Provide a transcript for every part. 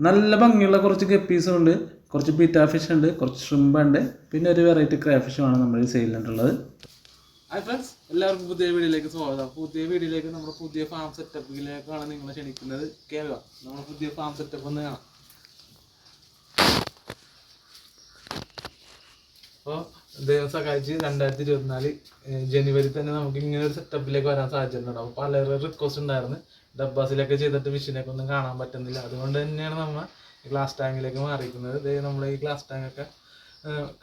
നല്ല ഭംഗിയുള്ള കുറച്ച് ഗപ്പീസും ഉണ്ട്, കുറച്ച് ബീറ്റാ ഫിഷ് ഉണ്ട്, കുറച്ച് ഷ്രിമ്പ് ഉണ്ട്, പിന്നെ ഒരു വെറൈറ്റി ക്രേ ഫിഷുമാണ് നമ്മൾ ഈ സെയിലിട്ടുള്ളത്. ഹായ് ഫ്രണ്ട്സ്, എല്ലാവർക്കും പുതിയ വീഡിയോയിലേക്ക് സ്വാഗതം. പുതിയ വീഡിയോയിലേക്ക് നമ്മുടെ പുതിയ ഫാം സെറ്റപ്പിലേക്കാണ് നിങ്ങളെ ക്ഷണിക്കുന്നത്. കേൾക്കുക, നമ്മുടെ പുതിയ ഫാം സെറ്റപ്പ് ഒന്ന് കാണാം. അപ്പോൾ ദൈവം സഹായിച്ച് 2024 ജനുവരി തന്നെ നമുക്ക് ഇങ്ങനെ ഒരു സെറ്റപ്പിലേക്ക് വരാൻ സാധിച്ചിട്ടുണ്ട്. അപ്പോൾ പലരും റിക്വസ്റ്റ് ഉണ്ടായിരുന്നു, ഡബ്ബാസിലൊക്കെ ചെയ്തിട്ട് ഫിഷിനൊക്കെ ഒന്നും കാണാൻ പറ്റുന്നില്ല. അതുകൊണ്ട് തന്നെയാണ് നമ്മൾ ഗ്ലാസ് ടാങ്കിലേക്ക് മാറിയിരിക്കുന്നത്. നമ്മുടെ ഈ ഗ്ലാസ് ടാങ്കൊക്കെ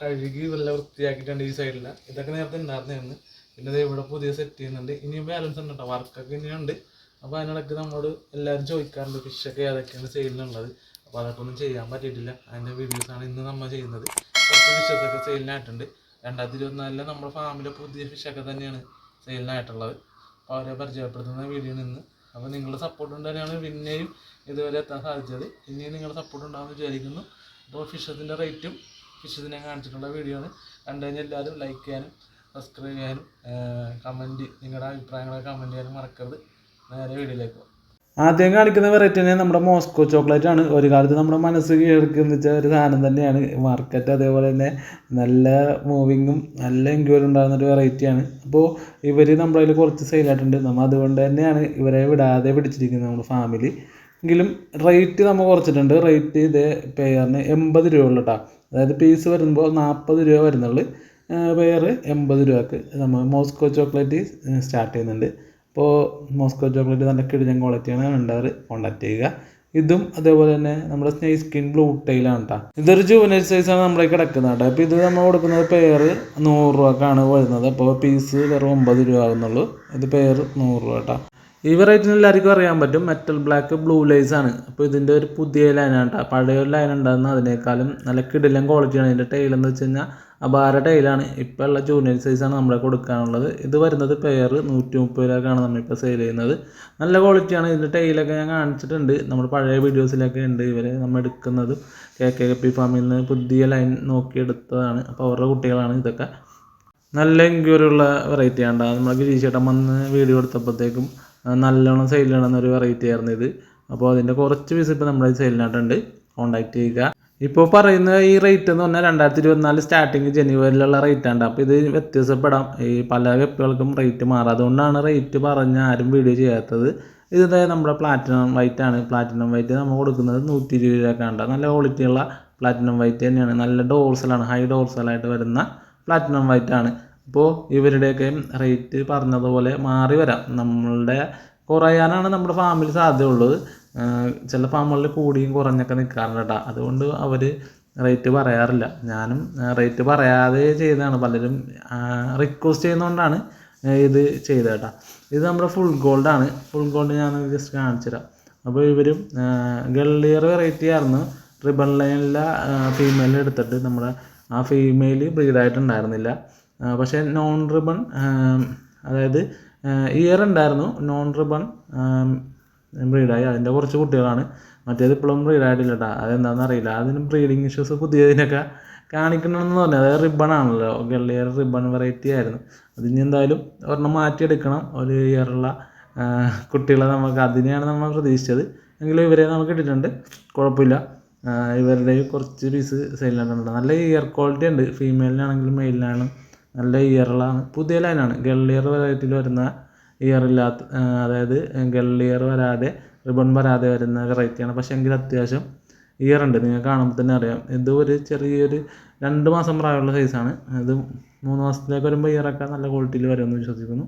കഴുകി നല്ല വൃത്തിയാക്കിയിട്ടുണ്ട്. ഈ സൈഡിൽ ഇതൊക്കെ നേരത്തെ ഉണ്ടായിരുന്നതാണ്. പിന്നെ ഇവിടെ പുതിയ സെറ്റ് ചെയ്യുന്നുണ്ട്. ഇനിയും ബാലൻസ് ഉണ്ട് കേട്ടോ, വർക്കൊക്കെ ഇനിയുണ്ട്. അപ്പോൾ അതിനിടയ്ക്ക് നമ്മളോട് എല്ലാവരും ചോദിക്കാറുണ്ട് ഫിഷൊക്കെ ഏതൊക്കെയാണ് സെയിലിനുള്ളത്. അപ്പോൾ അതൊക്കെ ഒന്നും ചെയ്യാൻ പറ്റിയിട്ടില്ല. അതിൻ്റെ വീഡിയോസാണ് ഇന്ന് നമ്മൾ ചെയ്യുന്നത്. കുറച്ച് ഫിഷസൊക്കെ സെയിലിനായിട്ടുണ്ട്. 2024 നമ്മുടെ ഫാമിലെ പുതിയ ഫിഷൊക്കെ തന്നെയാണ് സെയിലിനായിട്ടുള്ളത്. അപ്പോൾ അവരെ പരിചയപ്പെടുത്തുന്ന വീഡിയോ നിന്ന്. അപ്പോൾ നിങ്ങളുടെ സപ്പോർട്ട് കൊണ്ട് തന്നെയാണ് പിന്നെയും ഇതുവരെ എത്താൻ സാധിച്ചത്. ഇനിയും നിങ്ങളുടെ സപ്പോർട്ട് ഉണ്ടാകുമെന്ന് വിചാരിക്കുന്നു. അപ്പോൾ ഫിഷസിൻ്റെ റേറ്റും ഫിഷസിനെ കാണിച്ചിട്ടുള്ള വീഡിയോ ആണ്. കണ്ടു കഴിഞ്ഞാൽ എല്ലാവരും ലൈക്ക് ചെയ്യാനും സബ്സ്ക്രൈബ് ചെയ്യാനും കമൻറ്റ്, നിങ്ങളുടെ അഭിപ്രായങ്ങളൊക്കെ കമൻറ്റ് ചെയ്യാനും മറക്കരുത്. നേരെ വീഡിയോയിലേക്ക് പോകും. ആദ്യം കാണിക്കുന്ന വെറൈറ്റി തന്നെ നമ്മുടെ മോസ്കോ ചോക്ലേറ്റ് ആണ്. ഒരു കാലത്ത് നമ്മുടെ മനസ്സ് കീഴടക്കുന്ന വെച്ചാൽ ഒരു സാധനം തന്നെയാണ്. മാർക്കറ്റ് അതേപോലെ തന്നെ നല്ല മൂവിങ്ങും നല്ല എൻക്വയറി ഉണ്ടാകുന്നൊരു വെറൈറ്റിയാണ്. അപ്പോൾ ഇവർ നമ്മുടെ കയ്യിൽ കുറച്ച് സെയിലായിട്ടുണ്ട്. നമ്മൾ അതുകൊണ്ട് തന്നെയാണ് ഇവരെ വിടാതെ പിടിച്ചിരിക്കുന്നത് നമ്മുടെ ഫാമിലി. എങ്കിലും റേറ്റ് നമ്മൾ കുറച്ചിട്ടുണ്ട്. റേറ്റ് ഇതേ പെയറിന് 80 രൂപ ഉള്ളൂ കേട്ടോ. അതായത് പീസ് വരുമ്പോൾ 40 രൂപ വരുന്നുള്ളൂ. പെയർ 80 രൂപക്ക് നമ്മൾ മോസ്കോ ചോക്ലേറ്റ് സ്റ്റാർട്ട് ചെയ്യുന്നുണ്ട്. അപ്പോൾ മോസ്കോ ചോക്ലേറ്റ് നല്ല കിടിലൻ ക്വാളിറ്റിയാണ്. വേണ്ടവർ കോൺടാക്ട് ചെയ്യുക. ഇതും അതേപോലെ തന്നെ നമ്മുടെ സ്നേക് സ്കിൻ ബ്ലൂ ടൈലാണ് കേട്ടോ. ഇതൊരു ജൂനിയർ സൈസാണ് നമ്മുടെ കിടക്കുന്നത് കേട്ടോ. അപ്പോൾ ഇത് നമ്മൾ കൊടുക്കുന്നത് പെയർ 100 രൂപക്കാണ് വരുന്നത്. അപ്പോൾ പീസ് വെറും 90 രൂപ ആകുന്നുള്ളൂ. ഇത് പെയർ 100 രൂപ കേട്ടോ. ഈ വെറൈറ്റിന് എല്ലാവർക്കും അറിയാൻ പറ്റും, മെറ്റൽ ബ്ലാക്ക് ബ്ലൂ ലൈസ് ആണ്. അപ്പോൾ ഇതിൻ്റെ ഒരു പുതിയ ലൈനാണ് കേട്ടോ. പഴയ ഒരു ലൈൻ ഉണ്ടാകുന്ന അതിനേക്കാളും നല്ല കിടിലൻ ക്വാളിറ്റിയാണ്. ഇതിൻ്റെ ടൈലെന്ന് വെച്ച് കഴിഞ്ഞാൽ അപാര ടൈലാണ്. ഇപ്പോൾ ഉള്ള ജൂനിയർ സൈസാണ് നമ്മളെ കൊടുക്കാനുള്ളത്. ഇത് വരുന്നത് പെയർ 130 രൂപക്കാണ് നമ്മളിപ്പോൾ സെയിൽ ചെയ്യുന്നത്. നല്ല ക്വാളിറ്റിയാണ്. ഇതിൻ്റെ ടൈലൊക്കെ ഞാൻ കാണിച്ചിട്ടുണ്ട്, നമ്മുടെ പഴയ വീഡിയോസിലൊക്കെ ഉണ്ട്. ഇവരെ നമ്മൾ എടുക്കുന്നതും KKP ഫാമിൽ നിന്ന് പുതിയ ലൈൻ നോക്കിയെടുത്തതാണ്. അപ്പോൾ അവരുടെ കുട്ടികളാണ് ഇതൊക്കെ. നല്ല എൻക്വയറി ഉള്ള വെറൈറ്റിയാണ്. നമ്മൾ ഗിരീശേട്ടൻ വന്ന് വീഡിയോ എടുത്തപ്പോഴത്തേക്കും നല്ലോണം സെയിൽ ചെയ്യണമെന്നൊരു വെറൈറ്റി ആയിരുന്നു ഇത്. അപ്പോൾ അതിൻ്റെ കുറച്ച് പീസ് ഇപ്പോൾ നമ്മുടെ സെയിലിനായിട്ടുണ്ട്. കോൺടാക്ട് ചെയ്യുക. ഇപ്പോൾ പറയുന്ന ഈ റേറ്റ് എന്ന് പറഞ്ഞാൽ 2024 സ്റ്റാർട്ടിങ് ജനുവരിയിലുള്ള റേറ്റാണ്. അപ്പോൾ ഇത് വ്യത്യാസപ്പെടാം, ഈ പല വെപ്പുകൾക്കും റേറ്റ് മാറാം. അതുകൊണ്ടാണ് റേറ്റ് പറഞ്ഞ് ആരും വീഡിയോ ചെയ്യാത്തത്. ഇത് നമ്മുടെ പ്ലാറ്റിനം വൈറ്റ് ആണ്. പ്ലാറ്റിനം വൈറ്റ് നമ്മൾ കൊടുക്കുന്നത് 120 രൂപക്കാണ്. നല്ല ക്വാളിറ്റിയുള്ള പ്ലാറ്റിനം വൈറ്റ് തന്നെയാണ്. നല്ല ഡോർസലാണ്, ഹൈ ഡോർസലായിട്ട് വരുന്ന പ്ലാറ്റിനം വൈറ്റ് ആണ്. അപ്പോൾ ഇവരുടെയൊക്കെ റേറ്റ് പറഞ്ഞതുപോലെ മാറി വരാം. നമ്മളുടെ കുറയാനാണ് നമ്മുടെ ഫാമിൽ സാധ്യതയുള്ളത്. ചില ഫാമുകളിൽ കൂടിയും കുറഞ്ഞൊക്കെ നിൽക്കാറുണ്ട് കേട്ടോ. അതുകൊണ്ട് അവർ റേറ്റ് പറയാറില്ല. ഞാനും റേറ്റ് പറയാതെ ചെയ്തതാണ്. പലരും റിക്വസ്റ്റ് ചെയ്യുന്നതുകൊണ്ടാണ് ഇത് ചെയ്തത് കേട്ടോ. ഇത് നമ്മുടെ ഫുൾ ഗോൾഡാണ്. ഫുൾ ഗോൾഡ് ഞാൻ ജസ്റ്റ് കാണിച്ചു തരാം. അപ്പോൾ ഇവരും ഗള്ളിയർ വെറൈറ്റി ആയിരുന്നു. റിബൺ ലൈനിലെ ഫീമെയിൽ എടുത്തിട്ട് നമ്മുടെ ആ ഫീമെയിൽ ബ്രീഡായിട്ടുണ്ടായിരുന്നില്ല. പക്ഷേ നോൺ റിബൺ, അതായത് ഇയർ ഉണ്ടായിരുന്നു, നോൺ റിബൺ ബ്രീഡായി. അതിൻ്റെ കുറച്ച് കുട്ടികളാണ്. മറ്റേത് ഇപ്പോഴും ബ്രീഡായിട്ടില്ല കേട്ടോ. അതെന്താണെന്ന് അറിയില്ല. അതിന് ബ്രീഡിങ് ഇഷ്യൂസ് പുതിയതിനൊക്കെ കാണിക്കണമെന്ന് പറഞ്ഞത്. അതായത് റിബൺ ആണല്ലോ, ഗള്ളിയർ റിബൺ വെറൈറ്റി ആയിരുന്നു. അതിന് എന്തായാലും ഒരെണ്ണം മാറ്റിയെടുക്കണം. ഒരു ഇയറുള്ള കുട്ടികളെ നമുക്ക് അതിനെയാണ് നമ്മൾ പ്രതീക്ഷിച്ചത്. എങ്കിലും ഇവരെ നമുക്ക് ഇട്ടിട്ടുണ്ട്, കുഴപ്പമില്ല. ഇവരുടെ കുറച്ച് പീസ് സെയിലായിട്ടുണ്ട്. നല്ല ഇയർ ക്വാളിറ്റി ഉണ്ട്. ഫീമെയിലിനാണെങ്കിലും മെയിലിനാണെങ്കിലും നല്ല ഇയറുകളാണ്. പുതിയ ലൈനാണ്. ഗള്ളിയർ വെറൈറ്റിയിൽ വരുന്ന ഇയറില്ലാത്ത, അതായത് ഗള്ളിയർ വരാതെ റിബൺ വരാതെ വരുന്ന വെറൈറ്റിയാണ്. പക്ഷേ എങ്കിൽ അത്യാവശ്യം ഇയർ ഉണ്ട്. നിങ്ങൾക്ക് കാണുമ്പോൾ തന്നെ അറിയാം. ഇത് ഒരു ചെറിയൊരു 2 മാസം പ്രായമുള്ള സൈസാണ്. ഇത് 3 മാസത്തിലേക്ക് വരുമ്പോൾ ഇയറൊക്കെ നല്ല ക്വാളിറ്റിയിൽ വരുമെന്ന് വിശ്വസിക്കുന്നു.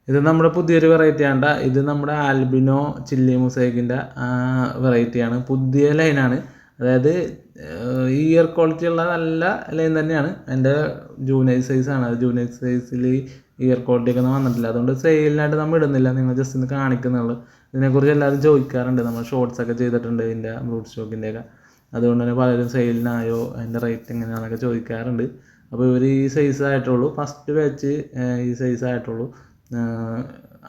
ഇത് നമ്മുടെ പുതിയൊരു വെറൈറ്റിയാണ്. ഇത് നമ്മുടെ ആൽബിനോ ചില്ലി മൊസൈക്കിൻ്റെ വെറൈറ്റിയാണ്. പുതിയ ലൈനാണ്. അതായത് ഇയർ ക്വാളിറ്റി ഉള്ള നല്ല ലൈൻ തന്നെയാണ്. എൻ്റെ ജൂനിയർ സൈസാണ്. അത് ജൂനിയർ സൈസിൽ ഇയർ ക്വാളിറ്റിയൊക്കെ ഒന്നും വന്നിട്ടില്ല. അതുകൊണ്ട് സെയിലിനായിട്ട് നമ്മൾ ഇടുന്നില്ല, നിങ്ങൾ ജസ്റ്റ് ഒന്ന് കാണിക്കുന്നുള്ളൂ. ഇതിനെക്കുറിച്ച് എല്ലാവരും ചോദിക്കാറുണ്ട്. നമ്മൾ ഷോർട്സൊക്കെ ചെയ്തിട്ടുണ്ട് ഇതിൻ്റെ ബ്രൂഡ് സ്റ്റോക്കിൻ്റെയൊക്കെ. അതുകൊണ്ട് തന്നെ പലരും സെയിലിനായോ അതിൻ്റെ റേറ്റ് എങ്ങനെയാണെന്നൊക്കെ ചോദിക്കാറുണ്ട്. അപ്പോൾ ഇവർ ഈ സൈസ് ആയിട്ടുള്ളൂ. ഫസ്റ്റ് ബാച്ച് ഈ സൈസ് ആയിട്ടുള്ളൂ.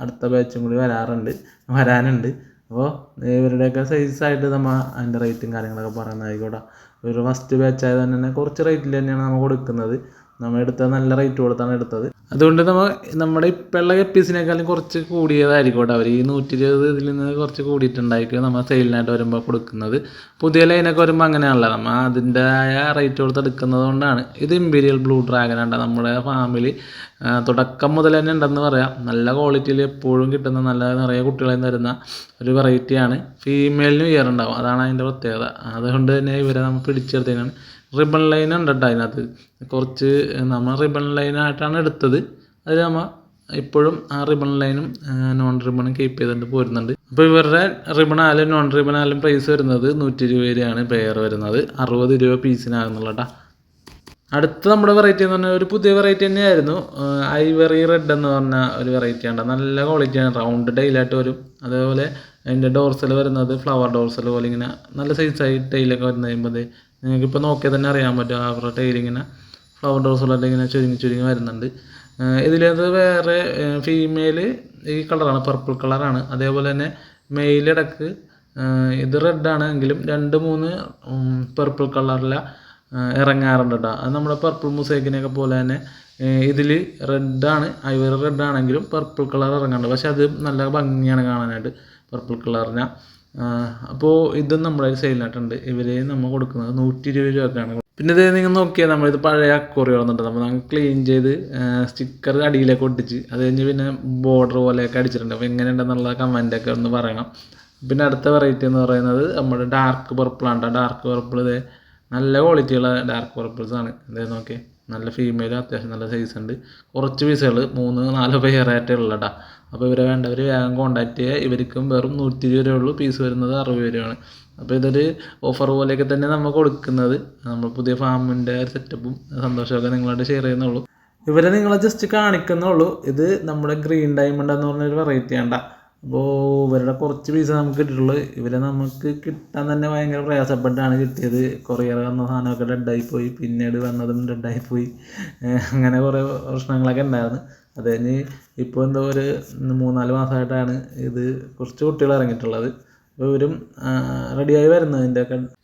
അടുത്ത ബാച്ചും കൂടി വരാനുണ്ട്. അപ്പോൾ ഇവരുടെയൊക്കെ സൈസായിട്ട് നമ്മൾ അതിൻ്റെ റേറ്റും കാര്യങ്ങളൊക്കെ പറയുന്നതായിക്കോട്ടെ. ഒരു ഫസ്റ്റ് ബാച്ച് ആയത് തന്നെ കുറച്ച് റേറ്റിൽ തന്നെയാണ് നമ്മൾ കൊടുക്കുന്നത്. നമ്മൾ എടുത്തത് നല്ല റേറ്റ് കൊടുത്താണ് എടുത്തത്. അതുകൊണ്ട് നമ്മുടെ ഇപ്പോഴുള്ള ഗപ്പീസിനേക്കാളും കുറച്ച് കൂടിയതായിരിക്കും കേട്ടോ അവർ. ഈ 120 ഇതിൽ നിന്ന് കുറച്ച് കൂടിയിട്ടുണ്ടായിരിക്കും നമ്മൾ സെയിലിനായിട്ട് വരുമ്പോൾ കൊടുക്കുന്നത്. പുതിയ ലൈനൊക്കെ വരുമ്പോൾ അങ്ങനെയാണല്ലോ, നമ്മൾ അതിൻ്റെതായ റേറ്റ് കൊടുത്ത് എടുക്കുന്നത് കൊണ്ടാണ്. ഇത് ഇമ്പീരിയൽ ബ്ലൂ ഡ്രാഗൺ ഉണ്ട് നമ്മുടെ ഫാമിൽ തുടക്കം മുതൽ തന്നെ ഉണ്ടെന്ന് പറയാം. നല്ല ക്വാളിറ്റിയിൽ എപ്പോഴും കിട്ടുന്ന നല്ല നിറയെ കുട്ടികളിൽ നിന്ന് വരുന്ന ഒരു വെറൈറ്റിയാണ്. ഫീമെയിലിനും ഇയർ ഉണ്ടാവും, അതാണ് അതിൻ്റെ പ്രത്യേകത. അതുകൊണ്ട് തന്നെ ഇവരെ നമ്മൾ പിടിച്ചെടുത്തേക്കാണ്. റിബൺ ലൈൻ ഉണ്ട് കേട്ടോ അതിനകത്ത്. കുറച്ച് നമ്മൾ റിബൺ ലൈനായിട്ടാണ് എടുത്തത്. അതിൽ നമ്മൾ ഇപ്പോഴും ആ റിബൺ ലൈനും നോൺ റിബണും കീപ്പ് ചെയ്തുകൊണ്ട് പോരുന്നുണ്ട്. അപ്പോൾ ഇവരുടെ റിബൺ ആയാലും നോൺ റിബൺ ആയാലും പ്രൈസ് വരുന്നത് 120 രൂപയാണ് പെയർ വരുന്നത്. 60 രൂപ പീസിനാകുന്നുള്ള കേട്ടോ. അടുത്ത നമ്മുടെ വെറൈറ്റി എന്ന് പറഞ്ഞാൽ ഒരു പുതിയ വെറൈറ്റി തന്നെയായിരുന്നു. ഐവറി റെഡ് എന്ന് പറഞ്ഞ ഒരു വെറൈറ്റി ഉണ്ട്. നല്ല ക്വാളിറ്റിയാണ്, റൗണ്ട് ടൈലായിട്ട് വരും. അതേപോലെ അതിൻ്റെ ഡോർസൽ വരുന്നത് ഫ്ലവർ ഡോർസൽ പോലെ ഇങ്ങനെ നല്ല സൈസായി ടൈലൊക്കെ വരുന്ന കഴിയുമ്പോൾ നിങ്ങൾക്കിപ്പോൾ നോക്കിയാൽ തന്നെ അറിയാൻ പറ്റും. അവരുടെ ടൈലിങ്ങനെ ഫ്ലവർ ഡോർസലായിട്ട് ഇങ്ങനെ ചുരുങ്ങി വരുന്നുണ്ട്. ഇതിലേത് വേറെ ഫീമെയിൽ ഈ കളറാണ്, പർപ്പിൾ കളറാണ്. അതേപോലെ തന്നെ മെയിൽ ഇടക്ക് ഇത് റെഡാണ് എങ്കിലും 2-3 പർപ്പിൾ കളറിലെ ഇറങ്ങാറുണ്ട് കേട്ടോ. അത് നമ്മുടെ പർപ്പിൾ മുസൈക്കിനെയൊക്കെ പോലെ തന്നെ ഇതിൽ റെഡാണ്, ഐവറി റെഡാണെങ്കിലും പർപ്പിൾ കളർ ഇറങ്ങാറുണ്ട്. പക്ഷെ അത് നല്ല ഭംഗിയാണ് കാണാനായിട്ട് പർപ്പിൾ കളറിന്. അപ്പോൾ ഇതും നമ്മുടെ സെയിലിനായിട്ടുണ്ട്. ഇവരെ നമ്മൾ കൊടുക്കുന്നത് 120 രൂപക്കാണ്. പിന്നെ ഇത് നിങ്ങൾ നോക്കിയാൽ നമ്മളിത് പഴയ അക്വേറിയം വന്നിട്ടുണ്ട്. നമ്മൾ ക്ലീൻ ചെയ്ത് സ്റ്റിക്കർ അടിയിലേക്ക് ഒട്ടിച്ച് അത് കഴിഞ്ഞ് പിന്നെ ബോർഡർ പോലെയൊക്കെ അടിച്ചിട്ടുണ്ട്. അപ്പോൾ എങ്ങനെയുണ്ടെന്നുള്ള കമൻറ്റൊക്കെ ഒന്ന് പറയണം. പിന്നെ അടുത്ത വെറൈറ്റി എന്ന് പറയുന്നത് നമ്മുടെ ഡാർക്ക് പർപ്പിളാണ്. ഡാർക്ക് പർപ്പിൾ ഇത് നല്ല ക്വാളിറ്റിയുള്ള ഡാർക്ക് പർപ്പിൾസാണ്. ഇതേ നോക്കിയേ, നല്ല ഫീമെയിൽ അത്യാവശ്യം നല്ല സൈസ് ഉണ്ട്. കുറച്ച് പീസുകൾ 3-4 പെയറായിട്ടേ ഉള്ളൂ കേട്ടോ. അപ്പോൾ ഇവരെ വേണ്ടവർ വേഗം കോൺടാക്ട് ചെയ്യുക. ഇവർക്കും വെറും 120 രൂപ ഉള്ളൂ, പീസ് വരുന്നത് 60 രൂപയാണ്. അപ്പോൾ ഇതൊരു ഓഫർ പോലെയൊക്കെ തന്നെ നമ്മൾ കൊടുക്കുന്നത്. നമ്മൾ പുതിയ ഫാമിൻ്റെ ഒരു സെറ്റപ്പും സന്തോഷമൊക്കെ നിങ്ങളായിട്ട് ഷെയർ ചെയ്യുന്നുള്ളൂ. ഇവരെ നിങ്ങളെ ജസ്റ്റ് കാണിക്കുന്നുള്ളൂ. ഇത് നമ്മുടെ ഗ്രീൻ ഡയമണ്ട് എന്ന് പറഞ്ഞൊരു വെറൈറ്റി ആണ്. അപ്പോൾ ഇവരുടെ കുറച്ച് പീസ് നമുക്ക് കിട്ടിയിട്ടുള്ളൂ. ഇവരെ നമുക്ക് കിട്ടാൻ തന്നെ ഭയങ്കര പ്രയാസപ്പെട്ടാണ് കിട്ടിയത്. കൊറിയർ വന്ന സാധനമൊക്കെ ഡെഡായിപ്പോയി, പിന്നീട് വന്നതും ഡെഡായിപ്പോയി. അങ്ങനെ കുറേ പ്രശ്നങ്ങളൊക്കെ ഉണ്ടായിരുന്നു. അത് കഴിഞ്ഞ് ഇപ്പോൾ എന്തോ ഒരു 3-4 മാസമായിട്ടാണ് ഇത് കുറച്ച് കുട്ടികൾ ഇറങ്ങിയിട്ടുള്ളത്. അപ്പോൾ ഇവരും റെഡിയായി വരുന്നത്.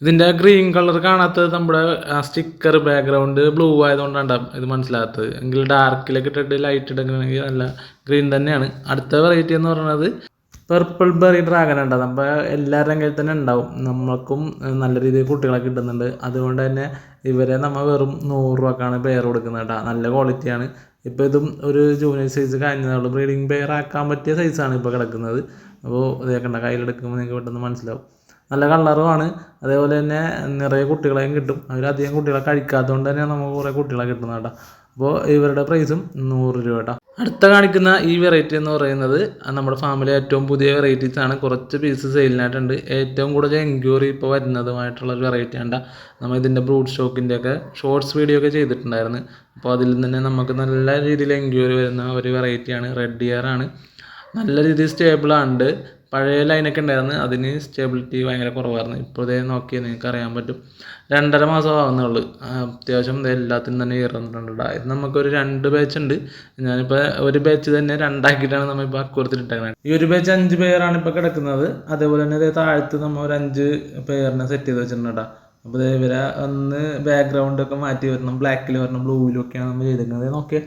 ഇതിൻ്റെ ഗ്രീൻ കളർ കാണാത്തത് നമ്മുടെ സ്റ്റിക്കർ ബാക്ക്ഗ്രൗണ്ട് ബ്ലൂ ആയതുകൊണ്ടാണ് ഇത് മനസ്സിലാകാത്തത്. എങ്കിൽ ഡാർക്കിലേക്ക് ഇട്ടിട്ട് ലൈറ്റ് ഇടുകയാണെങ്കിൽ നല്ല ഗ്രീൻ തന്നെയാണ്. അടുത്ത വെറൈറ്റി എന്ന് പറയുന്നത് പർപ്പിൾ ബെറി ഡ്രാഗൺ ഉണ്ടാകും. നമ്മൾ എല്ലാവരുടെയും കയ്യിൽ തന്നെ ഉണ്ടാവും. നമ്മൾക്കും നല്ല രീതിയിൽ കുട്ടികളെ കിട്ടുന്നുണ്ട്. അതുകൊണ്ട് തന്നെ ഇവരെ നമ്മൾ വെറും 100 രൂപക്കാണ് പെയർ കൊടുക്കുന്നത് കേട്ടോ. നല്ല ക്വാളിറ്റിയാണ്. ഇപ്പോൾ ഇതും ഒരു ജൂനിയർ സൈസ് കഴിഞ്ഞതുള്ളൂ. ബ്രീഡിങ് പെയർ ആക്കാൻ പറ്റിയ സൈസാണ് ഇപ്പോൾ കിടക്കുന്നത്. അപ്പോൾ ഇതൊക്കെ ഉണ്ട്, കയ്യിലെടുക്കുമ്പോൾ നിങ്ങൾക്ക് പെട്ടെന്ന് മനസ്സിലാവും. നല്ല കളറുമാണ്. അതേപോലെ തന്നെ നിറയെ കുട്ടികളെയും കിട്ടും. അവരധികം കുട്ടികളെ കഴിക്കാത്തതുകൊണ്ട് തന്നെ നമുക്ക് കുറേ കുട്ടികളെ കിട്ടുന്നത് കേട്ടോ. അപ്പോൾ ഇവരുടെ പ്രൈസും 100 രൂപ കേട്ടോ. അടുത്ത കാണിക്കുന്ന ഈ വെറൈറ്റി എന്ന് പറയുന്നത് നമ്മുടെ ഫാമിലി ഏറ്റവും പുതിയ വെറൈറ്റീസാണ്. കുറച്ച് പീസ് സെയിലിനായിട്ടുണ്ട്. ഏറ്റവും കൂടുതൽ എൻക്വയറി ഇപ്പോൾ വരുന്നതുമായിട്ടുള്ളൊരു വെറൈറ്റി ആണ്. നമ്മൾ ഇതിൻ്റെ ബ്രൂഡ് സ്റ്റോക്കിൻ്റെയൊക്കെ ഷോർട്സ് വീഡിയോ ഒക്കെ ചെയ്തിട്ടുണ്ടായിരുന്നു. അപ്പോൾ അതിൽ തന്നെ നമുക്ക് നല്ല രീതിയിൽ എൻക്വയറി വരുന്ന ഒരു വെറൈറ്റിയാണ്. റെഡ് ഇയർ ആണ്. നല്ല രീതിയിൽ സ്റ്റേബിളാണ്. പഴയ ലൈനൊക്കെ ഉണ്ടായിരുന്നു, അതിന് സ്റ്റെബിലിറ്റി ഭയങ്കര കുറവായിരുന്നു. ഇപ്പോൾ ഇതേ നോക്കിയാൽ നിങ്ങൾക്ക് അറിയാൻ പറ്റും. 2.5 മാസം ആവുന്നുള്ളൂ. അത്യാവശ്യം എല്ലാത്തിനും തന്നെ ഇറന്നിട്ടുണ്ട്. ഇത് നമുക്കൊരു 2 ബാച്ച് ഉണ്ട്. ഞാനിപ്പോൾ ഒരു ബാച്ച് തന്നെ 2 നമ്മളിപ്പോൾ അക്കൂറത്തിൽ ഇട്ടേക്കുന്നത്. ഈ ഒരു ബാച്ച് 5 പെയറാണ് ഇപ്പോൾ കിടക്കുന്നത്. അതേപോലെ തന്നെ ഇതേ താഴത്ത് നമ്മൾ ഒരു 5 പെയറിനെ സെറ്റ് ചെയ്ത് വെച്ചിട്ടുണ്ട്. അപ്പോൾ ഇവരെ ഒന്ന് ബാക്ക്ഗ്രൗണ്ടൊക്കെ മാറ്റി വരണം, ബ്ലാക്കിൽ വരണം, ബ്ലൂവിലും ഒക്കെയാണ് നമ്മൾ ചെയ്തിരിക്കുന്നത്. നോക്കിയാൽ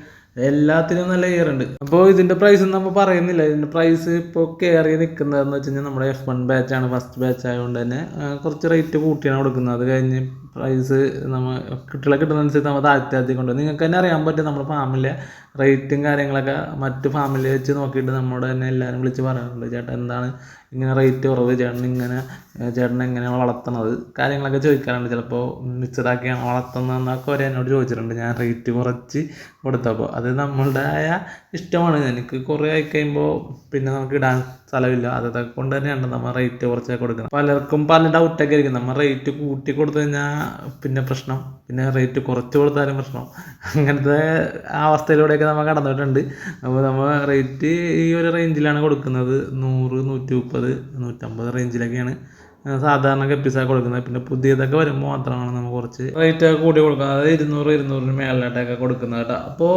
എല്ലാത്തിനും നല്ല ഇയർ ഉണ്ട്. അപ്പോൾ ഇതിൻ്റെ പ്രൈസ് നമ്മൾ പറയുന്നില്ല. ഇതിൻ്റെ പ്രൈസ് ഇപ്പോൾ കയറി നിൽക്കുന്നതെന്ന് വെച്ച് കഴിഞ്ഞാൽ നമ്മുടെ F1 ബാച്ചാണ്, ഫസ്റ്റ് ബാച്ച് ആയതുകൊണ്ട് തന്നെ കുറച്ച് റേറ്റ് കൂട്ടിയാണ് കൊടുക്കുന്നത്. അത് കഴിഞ്ഞ് പ്രൈസ് നമ്മൾ കുട്ടികളെ കിട്ടുന്നതനുസരിച്ച് നമ്മൾ താഴ്ത്തി കൊണ്ട് നിങ്ങൾക്ക് തന്നെ അറിയാൻ പറ്റും. നമ്മുടെ ഫാമിലെ റേറ്റും കാര്യങ്ങളൊക്കെ മറ്റ് ഫാമിലി വെച്ച് നോക്കിയിട്ട് നമ്മോട് തന്നെ എല്ലാവരും വിളിച്ച് പറയാറുണ്ട്, ചേട്ടൻ എന്താണ് ഇങ്ങനെ റേറ്റ് കുറവ്, ചേട്ടൻ എങ്ങനെയാണ് വളർത്തുന്നത്, കാര്യങ്ങളൊക്കെ ചോദിക്കാറുണ്ട്. ചിലപ്പോൾ മിക്സഡാക്കിയാണ് വളർത്തുന്നതെന്നൊക്കെ അവർ എന്നോട് ചോദിച്ചിട്ടുണ്ട്. ഞാൻ റേറ്റ് കുറച്ച് കൊടുത്തപ്പോൾ അത് നമ്മളുടേതായ ഇഷ്ടമാണ്. എനിക്ക് കുറേ ആയി കഴിയുമ്പോൾ പിന്നെ നമുക്ക് ഇടാൻ സ്ഥലമില്ല. അതൊക്കെ കൊണ്ട് തന്നെയാണ് നമ്മൾ റേറ്റ് കുറച്ചൊക്കെ കൊടുക്കുന്നത്. പലർക്കും പല ഡൗട്ടൊക്കെ ആയിരിക്കും. നമ്മൾ റേറ്റ് കൂട്ടി കൊടുത്തു കഴിഞ്ഞാൽ പിന്നെ പ്രശ്നം, പിന്നെ റേറ്റ് കുറച്ച് കൊടുത്താലും പ്രശ്നം. അങ്ങനത്തെ അവസ്ഥയിലൂടെയൊക്കെ നമ്മൾ കടന്നിട്ടുണ്ട്. അപ്പോൾ നമ്മൾ റേറ്റ് ഈ ഒരു റേഞ്ചിലാണ് കൊടുക്കുന്നത്. 100, 130, 150 റേഞ്ചിലൊക്കെയാണ് സാധാരണ ഗപ്പീസൊക്കെ കൊടുക്കുന്നത്. പിന്നെ പുതിയതൊക്കെ വരുമ്പോൾ മാത്രമാണ് നമ്മൾ കുറച്ച് റേറ്റൊക്കെ കൂടി കൊടുക്കുന്നത്. അതായത് 200 മേളിലായിട്ടൊക്കെ കൊടുക്കുന്നത് കേട്ടോ. അപ്പോൾ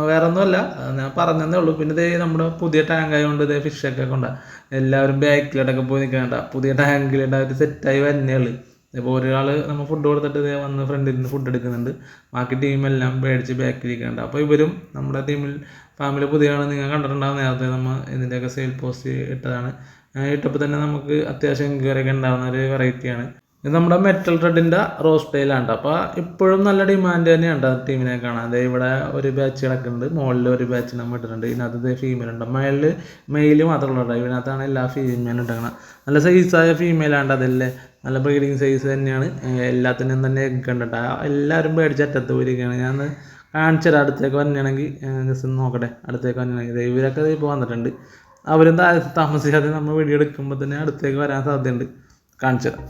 വേറെ ഒന്നുമല്ല, ഞാൻ പറഞ്ഞതേ ഉള്ളൂ. പിന്നെ ഇതേ നമ്മുടെ പുതിയ ടാങ്ക് ആയതുകൊണ്ട് ഇതേ ഫിഷൊക്കെ കൊണ്ടാണ് എല്ലാവരും ബാക്കിലോട്ടൊക്കെ പോയി നിൽക്കണ്ട. പുതിയ ടാങ്കിലിട്ട് അവർ സെറ്റായി വരുന്നേ ഉള്ളൂ. ഇപ്പോൾ ഒരാൾ നമ്മൾ ഫുഡ് കൊടുത്തിട്ട് ഇതേ വന്ന് ഫ്രണ്ടിൽ നിന്ന് ഫുഡ് എടുക്കുന്നുണ്ട്, ബാക്കി ടീമെല്ലാം പേടിച്ച് ബാക്കിലിരിക്കുന്നുണ്ട്. അപ്പോൾ ഇവരും നമ്മുടെ ടീമിൽ ഫാമിലി പുതിയാണ്, നിങ്ങൾ കണ്ടിട്ടുണ്ടാകും. നേരത്തെ നമ്മൾ ഇതിൻ്റെയൊക്കെ സെയിൽ പോസ്റ്റ് ഇട്ടതാണ്. ഇട്ടപ്പോൾ തന്നെ നമുക്ക് അത്യാവശ്യം എൻക്വയറിയൊക്കെ ഉണ്ടാകുന്ന ഒരു വെറൈറ്റിയാണ്. ഇത് നമ്മുടെ മെറ്റൽ റെഡിൻ്റെ റോസ് സ്റ്റൈലാണ്. അപ്പോൾ ഇപ്പോഴും നല്ല ഡിമാൻഡ് തന്നെയാണ് ടീമിനെ കാണാൻ. അതേ ഇവിടെ ഒരു ബാച്ച് കിടക്കുന്നുണ്ട്, മുകളിൽ ഒരു ബാച്ച് നമ്മൾ ഇട്ടിട്ടുണ്ട്. ഇതിനകത്ത് ഫീമെയിൽ ഉണ്ട്, മെയിൽ മാത്രമല്ല കേട്ടോ, ഇതിനകത്താണ് എല്ലാ ഫീമെയിലും ഉണ്ടാക്കണം. നല്ല സൈസായ ഫീമെയിലാണ്ട്, അതല്ലേ നല്ല ബ്രീഡിങ് സൈസ് തന്നെയാണ്. എല്ലാത്തിനും തന്നെ എഗ് ഉണ്ട് കേട്ടോ. എല്ലാവരും പേടിച്ച് അറ്റത്ത് പോയിരിക്കുകയാണ്. ഞാൻ കാണിച്ചു തരാം, അടുത്തേക്ക് വന്നിയാണെങ്കിൽ ജസ്റ്റ് നോക്കട്ടെ. അടുത്തേക്ക് വന്നിയാണെങ്കിൽ ഇവരൊക്കെ ഇപ്പോൾ വന്നിട്ടുണ്ട്. അവരും താമസിക്കാതെ നമ്മൾ വീഡിയോ എടുക്കുമ്പോൾ തന്നെ അടുത്തേക്ക് വരാൻ സാധ്യതയുണ്ട്. കാണിച്ചു തരാം.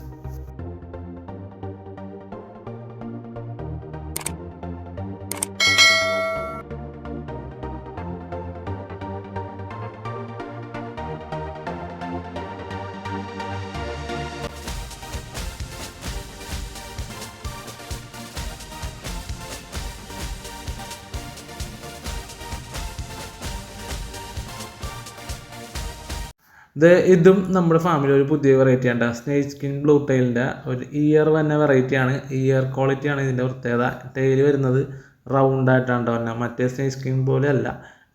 ഇതും നമ്മുടെ ഫാമിലി ഒരു പുതിയ വെറൈറ്റി ആണ്. സ്നേക്ക് സ്കിൻ ബ്ലൂ ടൈലിൻ്റെ ഒരു ഇയർ വന്ന വെറൈറ്റിയാണ്. ഇയർ ക്വാളിറ്റിയാണ് ഇതിൻ്റെ പ്രത്യേകത. ടൈല് വരുന്നത് റൗണ്ട് ആയിട്ടാണ് പറഞ്ഞാൽ, മറ്റേ സ്നേക്ക് സ്കിൻ പോലെ അല്ല.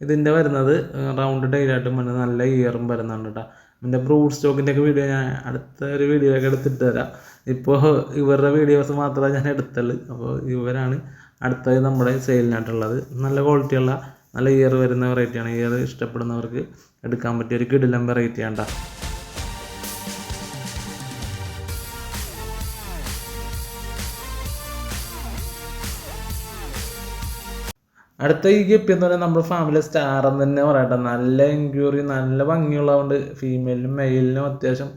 ഇതിൻ്റെ വരുന്നത് റൗണ്ട് ടൈലായിട്ടും വരുന്നത്, നല്ല ഇയറും വരുന്നുണ്ട് കേട്ടോ. ഇതിൻ്റെ ബ്രൂഡ് സ്റ്റോക്കിൻ്റെ ഒക്കെ വീഡിയോ ഞാൻ അടുത്ത ഒരു വീഡിയോയിലൊക്കെ എടുത്തിട്ട് തരാം. ഇപ്പോൾ ഇവരുടെ വീഡിയോസ് മാത്രമേ ഞാൻ എടുത്തുള്ളൂ. അപ്പോൾ ഇവരാണ് അടുത്തത് നമ്മുടെ സെയിലിനായിട്ടുള്ളത്. നല്ല ക്വാളിറ്റിയുള്ള നല്ല ഇയർ വരുന്ന വെറൈറ്റിയാണ്. ഇയർ ഇഷ്ടപ്പെടുന്നവർക്ക് എടുക്കാൻ പറ്റിയ ഒരു കിടിലം വെറൈറ്റി ആണ്. അടുത്ത ഈ ഗപ്പി എന്ന് പറയുന്നത് നമ്മുടെ ഫാമിലി സ്റ്റാർ എന്ന് തന്നെ പറയട്ടെ. നല്ല എൻക്വയറി, നല്ല ഭംഗിയുള്ളതുകൊണ്ട് ഫീമെയിലിനും മെയിലിനും അത്യാവശ്യം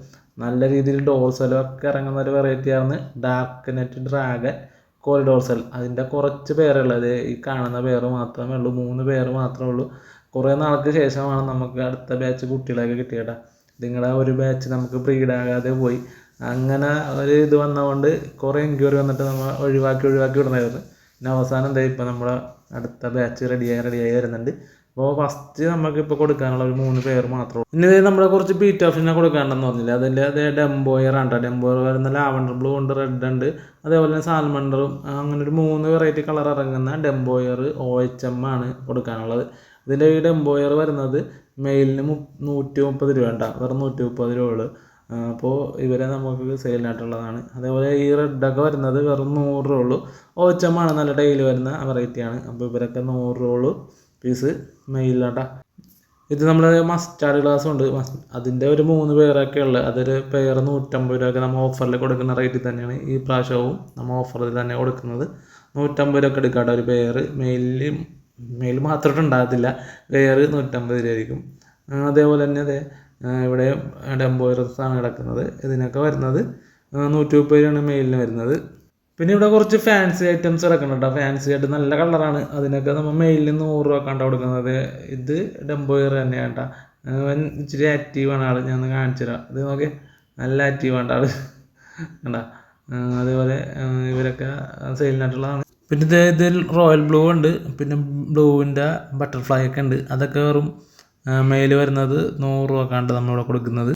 നല്ല രീതിയിൽ ഡോർസലും ഒക്കെ ഇറങ്ങുന്ന ഒരു വെറൈറ്റിയാണ് ഡാർക്ക് നെറ്റ് ഡ്രാഗൺ കോറിഡോർസൽ. അതിൻ്റെ കുറച്ച് പേരുള്ളത്, ഈ കാണുന്ന പേര് മാത്രമേ ഉള്ളൂ, 3 പേര് മാത്രമേ ഉള്ളൂ. കുറേ നാൾക്ക് ശേഷമാണ് നമുക്ക് അടുത്ത ബാച്ച് കുട്ടികളൊക്കെ കിട്ടിയേട്ടാ. നിങ്ങളുടെ ഒരു ബാച്ച് നമുക്ക് ബ്രീഡാകാതെ പോയി. അങ്ങനെ ഒരു ഇത് വന്നതുകൊണ്ട് കുറേ എൻക്വയറി വന്നിട്ട് നമ്മൾ ഒഴിവാക്കി വിടണമായിരുന്നു. പിന്നെ അവസാനം എന്താ ഇപ്പോൾ നമ്മുടെ അടുത്ത ബാച്ച് റെഡിയായി വരുന്നുണ്ട്. അപ്പോൾ ഫസ്റ്റ് നമുക്കിപ്പോൾ കൊടുക്കാനുള്ള ഒരു 3 പേര് മാത്രമേ ഉള്ളൂ. ഇനി നമ്മുടെ കുറച്ച് ബീറ്റ് ഓപ്ഷനെ കൊടുക്കാണ്ടെന്ന് പറഞ്ഞില്ല, അതിൻ്റെ അതേ ഡെംബോയർ ആണ്. ഡെംബോയർ വരുന്ന ലാവണ്ടർ ബ്ലൂ ഉണ്ട്, റെഡ് ഉണ്ട്, അതേപോലെ തന്നെ സാൽമണ്ടറും. അങ്ങനെ ഒരു 3 വെറൈറ്റി കളർ ഇറങ്ങുന്ന ഡെംബോയർ OHM ആണ് കൊടുക്കാനുള്ളത്. ഇതിൻ്റെ ഈ ഡെംബോയർ വരുന്നത് മെയിലിന് 130 രൂപ വേണ്ട, വെറും 130 രൂപ ഉള്ളു. അപ്പോൾ ഇവരെ നമുക്ക് സെയിലിനായിട്ടുള്ളതാണ്. അതേപോലെ ഈ റെഡൊക്കെ വരുന്നത് വെറും 100 രൂപ ഉള്ളൂ. OHM ആണ്, നല്ല ഡെയിലി വരുന്ന വെറൈറ്റിയാണ്. അപ്പോൾ ഇവരൊക്കെ 100 രൂപ ഉള്ളൂ പീസ് മെയിലാട്ടാ. ഇത് നമ്മൾ മസ്റ്റാർഡ് ഗ്ലാസ് ഉണ്ട്, അതിൻ്റെ ഒരു 3 പേരൊക്കെ ഉള്ളത്. അതൊരു പെയർ 150 രൂപയൊക്കെ നമ്മൾ ഓഫറിൽ കൊടുക്കുന്ന റേറ്റിൽ തന്നെയാണ് ഈ പ്രാവശ്യവും നമ്മൾ ഓഫറിൽ തന്നെ കൊടുക്കുന്നത്. 150 രൂപയൊക്കെ എടുക്കാട്ടോ ഒരു പെയർ. മെയിൽ മാത്രമായിട്ട് ഉണ്ടാകത്തില്ല, പെയർ 150 രൂപയായിരിക്കും. അതേപോലെ തന്നെ അതെ ഇവിടെ ഡെംബോയർസാണ് കിടക്കുന്നത്. ഇതിനൊക്കെ വരുന്നത് 130 രൂപയാണ് മെയിലിന് വരുന്നത്. പിന്നെ ഇവിടെ കുറച്ച് ഫാൻസി ഐറ്റംസ് കിടക്കണം കേട്ടോ. ഫാൻസി ആയിട്ട് നല്ല കളറാണ്. അതിനൊക്കെ നമ്മൾ മെയിലിൽ 100 രൂപ കണ്ട കൊടുക്കുന്നത്. ഇത് ഡെംബോയർ തന്നെയാണ് കേട്ടോ. ഇച്ചിരി ആക്റ്റീവാണ് ആൾ, ഞാൻ കാണിച്ചു തരാം. ഇത് നോക്കി, നല്ല ആക്റ്റീവാണ് ആൾ കണ്ട. അതേപോലെ ഇവരൊക്കെ സെയിലിനായിട്ടുള്ളതാണ്. പിന്നെ ഇതിൽ റോയൽ ബ്ലൂ ഉണ്ട്, പിന്നെ ബ്ലൂവിൻ്റെ ബട്ടർഫ്ലൈ ഒക്കെ ഉണ്ട്. അതൊക്കെ വെറും മെയിൽ വരുന്നത് 100 രൂപ കണ്ട് നമ്മളിവിടെ കൊടുക്കുന്നത്.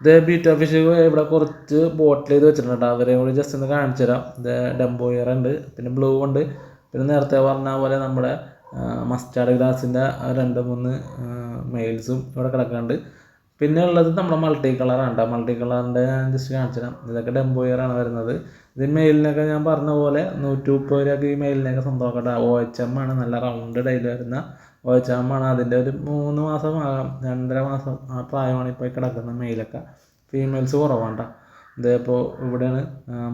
ഇത് ബീറ്റ ഫിഷ് ഇവിടെ കുറച്ച് ബോട്ടിൽ ചെയ്ത് വെച്ചിട്ടുണ്ട്. അവരെ കൂടി ജസ്റ്റ് ഒന്ന് കാണിച്ചു തരാം. ഇത് ഡെംബോയർ ഉണ്ട്, പിന്നെ ബ്ലൂ ഉണ്ട്, പിന്നെ നേരത്തെ പറഞ്ഞ പോലെ നമ്മുടെ മസ്റ്റാർഡ് ഗ്ലാസിൻ്റെ 2-3 മെയിൽസും ഇവിടെ കിടക്കുന്നുണ്ട്. പിന്നെ ഉള്ളത് നമ്മുടെ മൾട്ടി കളറാണ്. മൾട്ടി കളറിൻ്റെ ഞാൻ ജസ്റ്റ് കാണിച്ചു തരാം. ഇതൊക്കെ ഡെംബോയറാണ് വരുന്നത്. ഇത് മെയിലിനൊക്കെ ഞാൻ പറഞ്ഞ പോലെ 130 രൂപയ്ക്ക് ഈ മെയിലിനൊക്കെ സ്വന്തമാക്കട്ടെ. OHM ആണ്, നല്ല റൗണ്ട് ഡെയിലി വരുന്ന OHM ആണ്. അതിൻ്റെ ഒരു 3 മാസം ആകാം, 2.5 മാസം ആ പ്രായമാണ് ഇപ്പോൾ കിടക്കുന്ന മെയിലൊക്കെ. ഫീമെയിൽസ് കുറവാണ്ട. ഇതേപ്പോൾ ഇവിടെയാണ്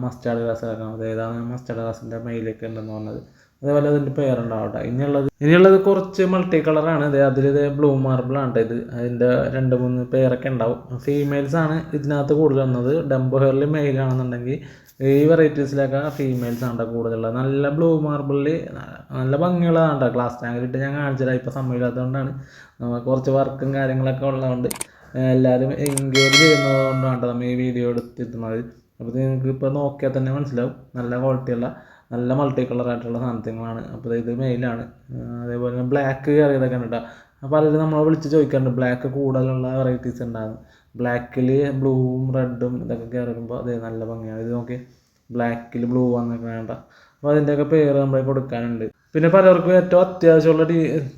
മസ്റ്റാർഡ് ഗ്ലാസ് കിടക്കുന്നത്. ഏതാണ് മസ്റ്റാർഡ് ഗ്ലാസിൻ്റെ മെയിലൊക്കെ ഉണ്ടെന്ന് പറഞ്ഞത്. അതേപോലെ അതിൻ്റെ പേരുണ്ടാവട്ടെ. ഇനിയുള്ളത് കുറച്ച് മൾട്ടി കളറാണ്. അതിൽ ബ്ലൂ മാർബിളാണ് ഇത്. അതിൻ്റെ 2-3 പേരൊക്കെ ഉണ്ടാവും. ഫീമെയിൽസാണ് ഇതിനകത്ത് കൂടുതൽ വന്നത്. ഡെംബോ ഹെയറിൽ മെയിലാണെന്നുണ്ടെങ്കിൽ ഈ വെറൈറ്റീസിലൊക്കെ ഫീമെയിൽസ് ആണ് കൂടുതലുള്ളത്. നല്ല ബ്ലൂ മാർബിളിൽ നല്ല ഭംഗിയുള്ളതാണ്. ഗ്ലാസ് ടാങ്കിലിട്ട് ഞാൻ കാണിച്ചത് ഇപ്പോൾ സമയമില്ലാത്തതുകൊണ്ടാണ്, കുറച്ച് വർക്കും കാര്യങ്ങളൊക്കെ ഉള്ളതുകൊണ്ട് എല്ലാവരും എൻക്വയറി ചെയ്യുന്നതുകൊണ്ടാണ് നമ്മൾ ഈ വീഡിയോ എടുത്തിരുന്നത്. അപ്പോൾ നിങ്ങൾക്ക് ഇപ്പോൾ നോക്കിയാൽ തന്നെ മനസ്സിലാവും നല്ല ക്വാളിറ്റിയുള്ള നല്ല മൾട്ടി കളറായിട്ടുള്ള സാധനങ്ങളാണ്. അപ്പോൾ ഇത് മെയിലാണ്. അതേപോലെ തന്നെ ബ്ലാക്ക് കയറിയതൊക്കെ ഉണ്ട് കേട്ടോ. അപ്പോൾ പലരും നമ്മളെ വിളിച്ച് ചോദിക്കാറുണ്ട് ബ്ലാക്ക് കൂടുതലുള്ള വെറൈറ്റീസ് ഉണ്ടാകും. ബ്ലാക്കിൽ ബ്ലൂവും റെഡും ഇതൊക്കെ കയറുമ്പോൾ അതേ നല്ല ഭംഗിയാണ്. ഇത് നോക്കി ബ്ലാക്കിൽ ബ്ലൂ വന്നൊക്കെ വേണ്ട. അപ്പോൾ അതിൻ്റെയൊക്കെ പേര് നമ്മൾ കൊടുക്കാനുണ്ട്. പിന്നെ പലർക്കും ഏറ്റവും അത്യാവശ്യമുള്ള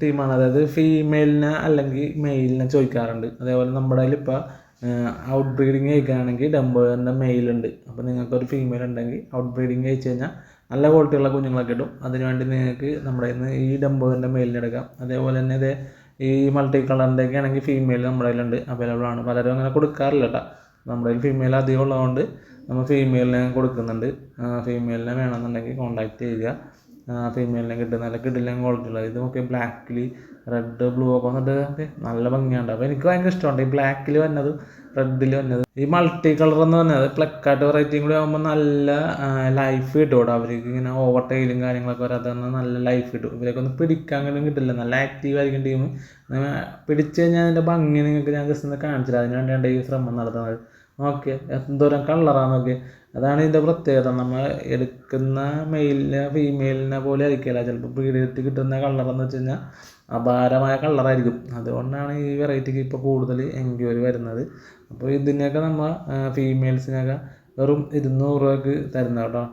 ടീമാണ്, അതായത് ഫീമെയിലിനെ അല്ലെങ്കിൽ മെയിലിനെ ചോദിക്കാറുണ്ട്. അതേപോലെ നമ്മുടെ കയ്യിൽ ഇപ്പോൾ ഔട്ട് ബ്രീഡിങ് കഴിക്കുകയാണെങ്കിൽ ഡംബോയറിൻ്റെ മെയിലുണ്ട്. അപ്പോൾ നിങ്ങൾക്കൊരു ഫീമെയിൽ ഉണ്ടെങ്കിൽ ഔട്ട് ബ്രീഡിങ് കഴിച്ച് കഴിഞ്ഞാൽ നല്ല ക്വാളിറ്റിയുള്ള കുഞ്ഞുങ്ങളൊക്കെ കിട്ടും. അതിനുവേണ്ടി നിങ്ങൾക്ക് നമ്മുടെ ഇന്ന് ഈ ഡംബോയറിൻ്റെ മെയിലിന് എടുക്കാം. അതേപോലെ തന്നെ ഇത് ഈ മൾട്ടി കളറിൻ്റെയൊക്കെ ആണെങ്കിൽ ഫീമെയിൽ നമ്മുടെ കയ്യിലുണ്ട്, അവൈലബിൾ ആണ്. പലരും അങ്ങനെ കൊടുക്കാറില്ല കേട്ടോ. നമ്മുടെ കയ്യിൽ ഫീമെയിൽ അധികം ഉള്ളതുകൊണ്ട് നമ്മൾ ഫീമെയിലിനെ കൊടുക്കുന്നുണ്ട്. ഫീമെയിലിനെ വേണമെന്നുണ്ടെങ്കിൽ കോൺടാക്റ്റ് ചെയ്യുക. ഫീമെയിലിനെ കിട്ടുന്ന നല്ല കിടിലൻ ക്വാളിറ്റി ഉള്ളത്. ഇത് നോക്കി ബ്ലാക്കിൽ റെഡ് ബ്ലൂ ഒക്കെ വന്നിട്ട് നല്ല ഭംഗിയുണ്ട്. അപ്പോൾ എനിക്ക് ഭയങ്കര ഇഷ്ടമുണ്ട് ഈ ബ്ലാക്കിൽ വന്നത് റെഡിൽ വന്നത്. ഈ മൾട്ടി കളർ എന്ന് പറഞ്ഞത് പ്ലക്കാർട്ട് വെറൈറ്റിയും കൂടി ആകുമ്പോൾ നല്ല ലൈഫ് കിട്ടും ഇവിടെ. അവർക്ക് ഇങ്ങനെ ഓവർ ടൈലും കാര്യങ്ങളൊക്കെ വരാതെ നല്ല ലൈഫ് കിട്ടും. ഇവരൊക്കെ ഒന്ന് പിടിക്കാൻ കിട്ടില്ല, നല്ല ആക്റ്റീവ് ആയിരിക്കും ടീം. പിടിച്ചു കഴിഞ്ഞാൽ അതിൻ്റെ ഭംഗി നിങ്ങൾക്ക് ഞാൻ ജസ്റ്റ് ഒന്ന് കാണിച്ചില്ല. അതിന് വേണ്ടിയാണ് ഈ ശ്രമം നടത്തുന്നത്. ഓക്കെ, എന്തോരം കളറാണ് നോക്കി. അതാണ് ഇതിൻ്റെ പ്രത്യേകത. നമ്മൾ എടുക്കുന്ന മെയിലിനെ ഫീമെയിലിനെ പോലെ ആയിരിക്കില്ല. ചിലപ്പോൾ ബ്രീഡ് ചെയ്തിട്ട് കിട്ടുന്ന കളറെന്ന് വെച്ച് കഴിഞ്ഞാൽ അപാരമായ കളറായിരിക്കും. അതുകൊണ്ടാണ് ഈ വെറൈറ്റിക്ക് ഇപ്പോൾ കൂടുതൽ എൻക്വയറി വരുന്നത്. അപ്പോൾ ഇതിനെയൊക്കെ നമ്മൾ ഫീമെയിൽസിനൊക്കെ വെറും 200 രൂപയ്ക്ക് തരുന്നത് കേട്ടോ.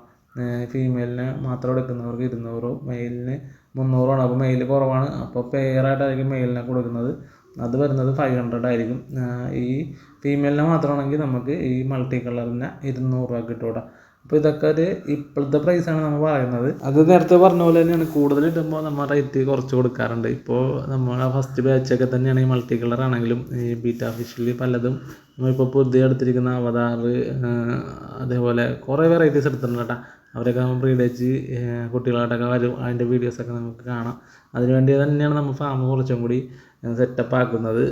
ഫീമെയിലിനെ മാത്രം എടുക്കുന്നവർക്ക് 200, മെയിലിന് 300 ആണ്. അപ്പോൾ മെയിൽ കുറവാണ്, അപ്പോൾ പെയറായിട്ടായിരിക്കും മെയിലിനെ കൊടുക്കുന്നത്. അത് വരുന്നത് 500 ആയിരിക്കും. ഈ ഫീമെയിലിനെ മാത്രമാണെങ്കിൽ നമുക്ക് ഈ മൾട്ടി കളറിനെ 200 രൂപ കിട്ടും കേട്ടോ. അപ്പോൾ ഇതൊക്കെ ഒരു ഇപ്പോഴത്തെ പ്രൈസാണ് നമ്മൾ പറയുന്നത്. അത് നേരത്തെ പറഞ്ഞ പോലെ തന്നെയാണ്. കൂടുതൽ ഇടുമ്പോൾ നമ്മൾ റേറ്റ് കുറച്ച് കൊടുക്കാറുണ്ട്. ഇപ്പോൾ നമ്മൾ ഫസ്റ്റ് ബാച്ചൊക്കെ തന്നെയാണ് ഈ മൾട്ടി കളർ ആണെങ്കിലും ഈ ബീറ്റാ ഫിഷിൽ പലതും നമ്മളിപ്പോൾ പുതിയ എടുത്തിരിക്കുന്ന അവതാർ, അതേപോലെ കുറേ വെറൈറ്റീസ് എടുത്തിട്ടുണ്ട് കേട്ടോ. അവരൊക്കെ നമ്മൾ ബ്രീഡ് വെച്ച് കുട്ടികളായിട്ടൊക്കെ വരും. അതിൻ്റെ വീഡിയോസൊക്കെ നമുക്ക് കാണാം. അതിനുവേണ്ടി തന്നെയാണ് നമ്മൾ ഫാം കുറച്ചും കൂടി സെറ്റപ്പ് ആക്കുന്നത്.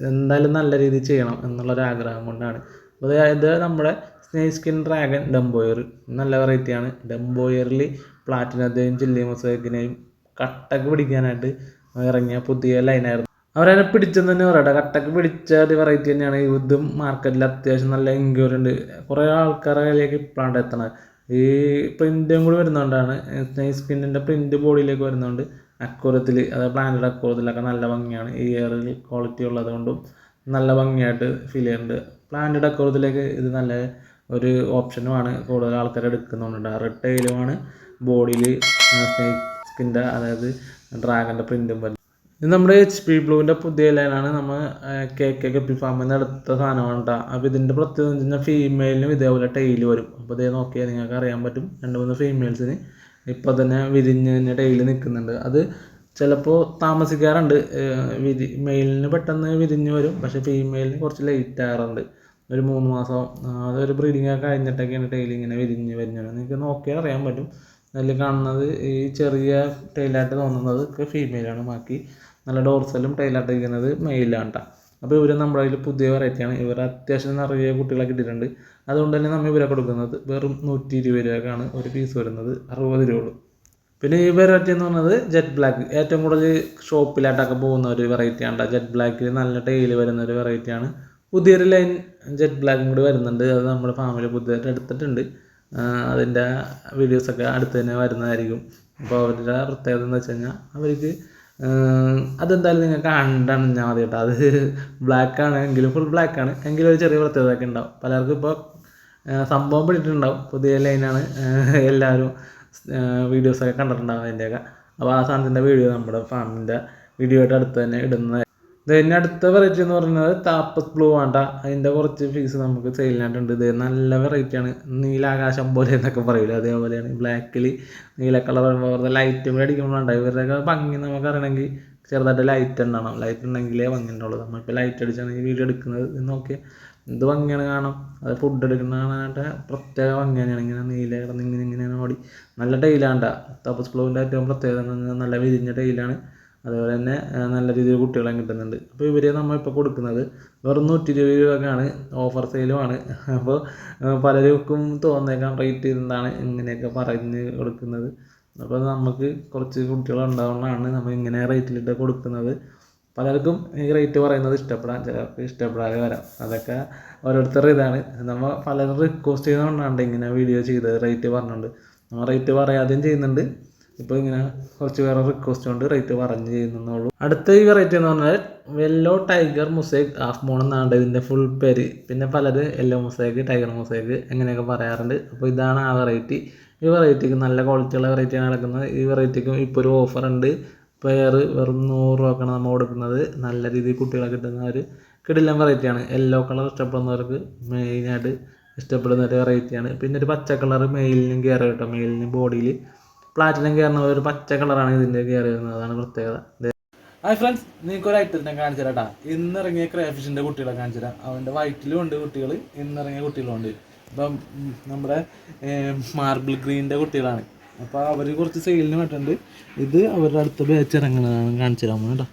എന്തായാലും നല്ല രീതിയിൽ ചെയ്യണം എന്നുള്ളൊരാഗ്രഹം കൊണ്ടാണ്. അപ്പോൾ ഇത് നമ്മുടെ സ്നേക് സ്കിൻ ഡ്രാഗൺ ഡംബോയർ നല്ല വെറൈറ്റിയാണ്. ഡംബോയറിൽ പ്ലാറ്റിനത്തെയും ചില്ലി മൊസൈക്കിനെയും കട്ടക്ക് പിടിക്കാനായിട്ട് ഇറങ്ങിയ പുതിയ ലൈനായിരുന്നു. അവരതിനെ പിടിച്ചെന്ന് തന്നെ പറയട്ടെ. കട്ടക്ക് പിടിച്ച ഒരു വെറൈറ്റി തന്നെയാണ്. ഇതും മാർക്കറ്റിൽ അത്യാവശ്യം നല്ല എൻക്വയറി ഉണ്ട്. കുറേ ആൾക്കാരുടെ കയ്യിലേക്ക് ഇപ്പോഴാണ് എത്തണത്. ഈ പ്രിൻറ്റും കൂടി വരുന്നതുകൊണ്ടാണ്, സ്നേക് സ്കിന്നിൻ്റെ പ്രിൻറ്റ് ബോഡിയിലേക്ക് വരുന്നതുകൊണ്ട് അക്വറത്തിൽ, അതായത് പ്ലാന്റഡ് അക്വറത്തിലൊക്കെ നല്ല ഭംഗിയാണ്. ഈ എയറിൽ ക്വാളിറ്റി ഉള്ളതുകൊണ്ടും നല്ല ഭംഗിയായിട്ട് ഫീൽ ചെയ്യുന്നുണ്ട്. പ്ലാന്റഡ് അക്വറത്തിലേക്ക് ഇത് നല്ല ഒരു ഓപ്ഷനുമാണ്. കൂടുതൽ ആൾക്കാർ എടുക്കുന്നുണ്ട്. റെഡ് ടൈലുമാണ് ബോഡിയിൽ സ്നേക് സ്കിൻ്റെ, അതായത് ഡ്രാഗൻ്റെ പ്രിൻറ്റും വരുന്നത്. ഇത് നമ്മുടെ HP ബ്ലൂവിൻ്റെ പുതിയ ലൈനാണ്. നമ്മൾ KK ഫാമിൽ നിന്ന് എടുത്ത സാധനമാണ് കേട്ടോ. അപ്പോൾ ഇതിൻ്റെ പ്രത്യേകത എന്ന് വെച്ച് കഴിഞ്ഞാൽ ഫീമെയിലിനും ഇതേപോലെ ടൈല് വരും. അപ്പോൾ ഇതേ നോക്കിയാൽ നിങ്ങൾക്ക് അറിയാൻ പറ്റും. 2-3 ഫീമെയിൽസിന് ഇപ്പോൾ തന്നെ വിരിഞ്ഞ് തന്നെ ടൈല് നിൽക്കുന്നുണ്ട്. അത് ചിലപ്പോൾ താമസിക്കാറുണ്ട്. മെയിലിന് പെട്ടെന്ന് വിരിഞ്ഞ് വരും, പക്ഷേ ഫീമെയിലിന് കുറച്ച് ലേറ്റ് ആകാറുണ്ട്. ഒരു 3 മാസം, അതൊരു ബ്രീഡിങ് ഒക്കെ കഴിഞ്ഞിട്ടൊക്കെയാണ് ടൈൽ ഇങ്ങനെ വിരിഞ്ഞ് വരുന്നത്. നിങ്ങൾക്ക് നോക്കിയാൽ അറിയാൻ പറ്റും. അതിൽ കാണുന്നത് ഈ ചെറിയ ടൈലായിട്ട് തോന്നുന്നത് ഫീമെയിലാണ്. ബാക്കി നല്ല ഡോർസലും ടൈലായിട്ട് ഇരിക്കുന്നത് മെയിലാണ് കേട്ടോ. അപ്പോൾ ഇവർ നമ്മുടെ കയ്യിൽ പുതിയ വെറൈറ്റിയാണ്. ഇവർ അത്യാവശ്യം നിറയെ കുട്ടികളെ കിട്ടിയിട്ടുണ്ട്. അതുകൊണ്ട് തന്നെ നമ്മൾ ഇവരെ കൊടുക്കുന്നത് വെറും 120 രൂപയ്ക്കാണ് ഒരു പീസ് വരുന്നത്, 60 രൂപ ഉള്ളൂ. പിന്നെ ഈ വെറൈറ്റി എന്ന് പറയുന്നത് ജെറ്റ് ബ്ലാക്ക്, ഏറ്റവും കൂടുതൽ ഷോപ്പിലായിട്ടൊക്കെ പോകുന്ന ഒരു വെറൈറ്റിയാണ്. ജെറ്റ് ബ്ലാക്കിൽ നല്ല ടൈല് വരുന്ന ഒരു വെറൈറ്റിയാണ്. പുതിയൊരു ലൈൻ ജെറ്റ് ബ്ലാക്കും കൂടി വരുന്നുണ്ട്. അത് നമ്മുടെ ഫാമിലി പുതിയതായിട്ട് എടുത്തിട്ടുണ്ട്. അതിൻ്റെ വീഡിയോസൊക്കെ അടുത്ത് തന്നെ വരുന്നതായിരിക്കും. അപ്പോൾ അവരുടെ പ്രത്യേകത എന്ന് വെച്ച് കഴിഞ്ഞാൽ അവർക്ക് അതെന്തായാലും നിങ്ങൾക്ക് കണ്ടറിഞ്ഞാൽ മതി കേട്ടോ. അത് ബ്ലാക്കാണ് എങ്കിലും, ഫുൾ ബ്ലാക്കാണ് എങ്കിലും ഒരു ചെറിയ പ്രത്യേകതയൊക്കെ ഉണ്ടാവും. പലർക്കും ഇപ്പോൾ സംഭവം പിടിച്ചിട്ടുണ്ടാവും. പുതിയ ലൈനാണ്, എല്ലാവരും വീഡിയോസൊക്കെ കണ്ടിട്ടുണ്ടാകും അതിൻ്റെയൊക്കെ. അപ്പോൾ ആ സാധനത്തിൻ്റെ വീഡിയോ നമ്മുടെ ഫാമിൻ്റെ വീഡിയോ ആയിട്ട് അടുത്ത് തന്നെ ഇടുന്നത്. ഇതിൻ്റെ അടുത്ത വെറൈറ്റി എന്ന് പറയുന്നത് താപ്പസ് ബ്ലൂ വേണ്ട. അതിൻ്റെ കുറച്ച് പീസ് നമുക്ക് സെയിലിനായിട്ടുണ്ട്. ഇത് നല്ല വെറൈറ്റിയാണ്. നീലാകാശം പോലെ എന്നൊക്കെ പറയില്ല, അതേപോലെയാണ്. ബ്ലാക്കിൽ നീല കളർ വരുമ്പോൾ ലൈറ്റും കൂടി അടിക്കുമ്പോഴുണ്ട്. ഇവരുടെയൊക്കെ ഭംഗി നമുക്ക് അറിയണമെങ്കിൽ ചെറുതായിട്ട് ലൈറ്റ് ഉണ്ടാവണം. ലൈറ്റ് ഉണ്ടെങ്കിലേ ഭംഗി ഉണ്ടാവുള്ളൂ. നമ്മളിപ്പോൾ ലൈറ്റ് അടിച്ചാണ് ഈ വീഡിയോ എടുക്കുന്നത്. നോക്കിയാൽ എന്ത് ഭംഗിയാണ് കാണാം. അത് ഫുഡ് എടുക്കുന്ന കാണാനായിട്ട് പ്രത്യേക ഭംഗി തന്നെയാണ്. ഇങ്ങനെ നീല കിടന്ന് ഇങ്ങനെ ഓടി നല്ല ടൈലാണ്ട. താപ്പസ് ബ്ലൂവിൻ്റെ ഏറ്റവും പ്രത്യേകത എന്ന് പറഞ്ഞാൽ നല്ല വിരിഞ്ഞ ടൈലാണ്. അതുപോലെ തന്നെ നല്ല രീതിയിൽ കുട്ടികളെ കിട്ടുന്നുണ്ട്. അപ്പോൾ ഇവരെ നമ്മളിപ്പോൾ കൊടുക്കുന്നത് വെറും 120 രൂപക്കാണ്, ഓഫർ സെയിലുമാണ്. അപ്പോൾ പലർക്കും തോന്നേക്കാം റേറ്റ് എന്താണ് ഇങ്ങനെയൊക്കെ പറഞ്ഞ് കൊടുക്കുന്നത്. അപ്പോൾ നമുക്ക് കുറച്ച് കുട്ടികളുണ്ടാവുന്നതാണ് നമ്മൾ ഇങ്ങനെ റേറ്റിലിട്ട് കൊടുക്കുന്നത്. പലർക്കും ഈ റേറ്റ് പറയുന്നത് ഇഷ്ടപ്പെടാം, ചിലർക്ക് ഇഷ്ടപ്പെടാതെ വരാം. അതൊക്കെ ഓരോരുത്തരുടെ ഇതാണ്. നമ്മൾ പലരും റിക്വസ്റ്റ് ചെയ്യുന്നതുകൊണ്ടാണ് ഇങ്ങനെ വീഡിയോ ചെയ്തത് റേറ്റ് പറഞ്ഞുകൊണ്ട്. നമ്മൾ റേറ്റ് പറയാതെയും ചെയ്യുന്നുണ്ട്. ഇപ്പോൾ ഇങ്ങനെ കുറച്ച് പേരെ റിക്വസ്റ്റ് കൊണ്ട് റേറ്റ് പറഞ്ഞ് ചെയ്യുന്നുള്ളൂ. അടുത്ത ഈ വെറൈറ്റി എന്ന് പറഞ്ഞാൽ yellow tiger mosaic half moon എന്നാണ് ഇതിൻ്റെ ഫുൾ പേര്. പിന്നെ പലരും യെല്ലോ മൊസൈക്ക്, ടൈഗർ മൊസൈക്ക് എങ്ങനെയൊക്കെ പറയാറുണ്ട്. അപ്പോൾ ഇതാണ് ആ വെറൈറ്റി. ഈ വെറൈറ്റിക്ക് നല്ല ക്വാളിറ്റിയുള്ള വെറൈറ്റിയാണ് നടക്കുന്നത്. ഈ വെറൈറ്റിക്കും ഇപ്പോൾ ഒരു ഓഫർ ഉണ്ട്. പെയർ വെറും 100 രൂപക്കാണ് നമ്മൾ കൊടുക്കുന്നത്. നല്ല രീതിയിൽ കുട്ടികളെ കിട്ടുന്ന ഒരു കിടിലൻ വെറൈറ്റിയാണ്. യെല്ലോ കളർ ഇഷ്ടപ്പെടുന്നവർക്ക് മെയിനായിട്ട് ഇഷ്ടപ്പെടുന്ന ഒരു വെറൈറ്റിയാണ്. പിന്നെ ഒരു പച്ച കളർ മെയിലിനും കയറി കേട്ടോ. മെയിലിന് ബോഡിയിൽ പ്ലാറ്റിനം കയറുന്ന ഒരു പച്ച കളറാണ് ഇതിൻ്റെ കയറി വരുന്നത്. അതാണ് പ്രത്യേകത. ഹായ് ഫ്രണ്ട്സ്, നിങ്ങൾക്ക് ഒരു ഐറ്റത്തിനെ കാണിച്ചു തരാം. ഇന്നിറങ്ങിയ ക്രേഫിഷിൻ്റെ കുട്ടികളെ കാണിച്ചു തരാം. അവൻ്റെ വൈറ്റിലും ഉണ്ട് കുട്ടികൾ, ഇന്നിറങ്ങിയ കുട്ടികളുണ്ട്. ഇപ്പം നമ്മുടെ മാർബിൾ ഗ്രീനിൻ്റെ കുട്ടികളാണ്. അപ്പോൾ അവർ കുറച്ച് സെയിലിന് പറ്റുന്നുണ്ട്. ഇത് അവരുടെ അടുത്ത ബാച്ച് ഇറങ്ങുന്നതാണ്. കാണിച്ചു തരാൻ കേട്ടോ.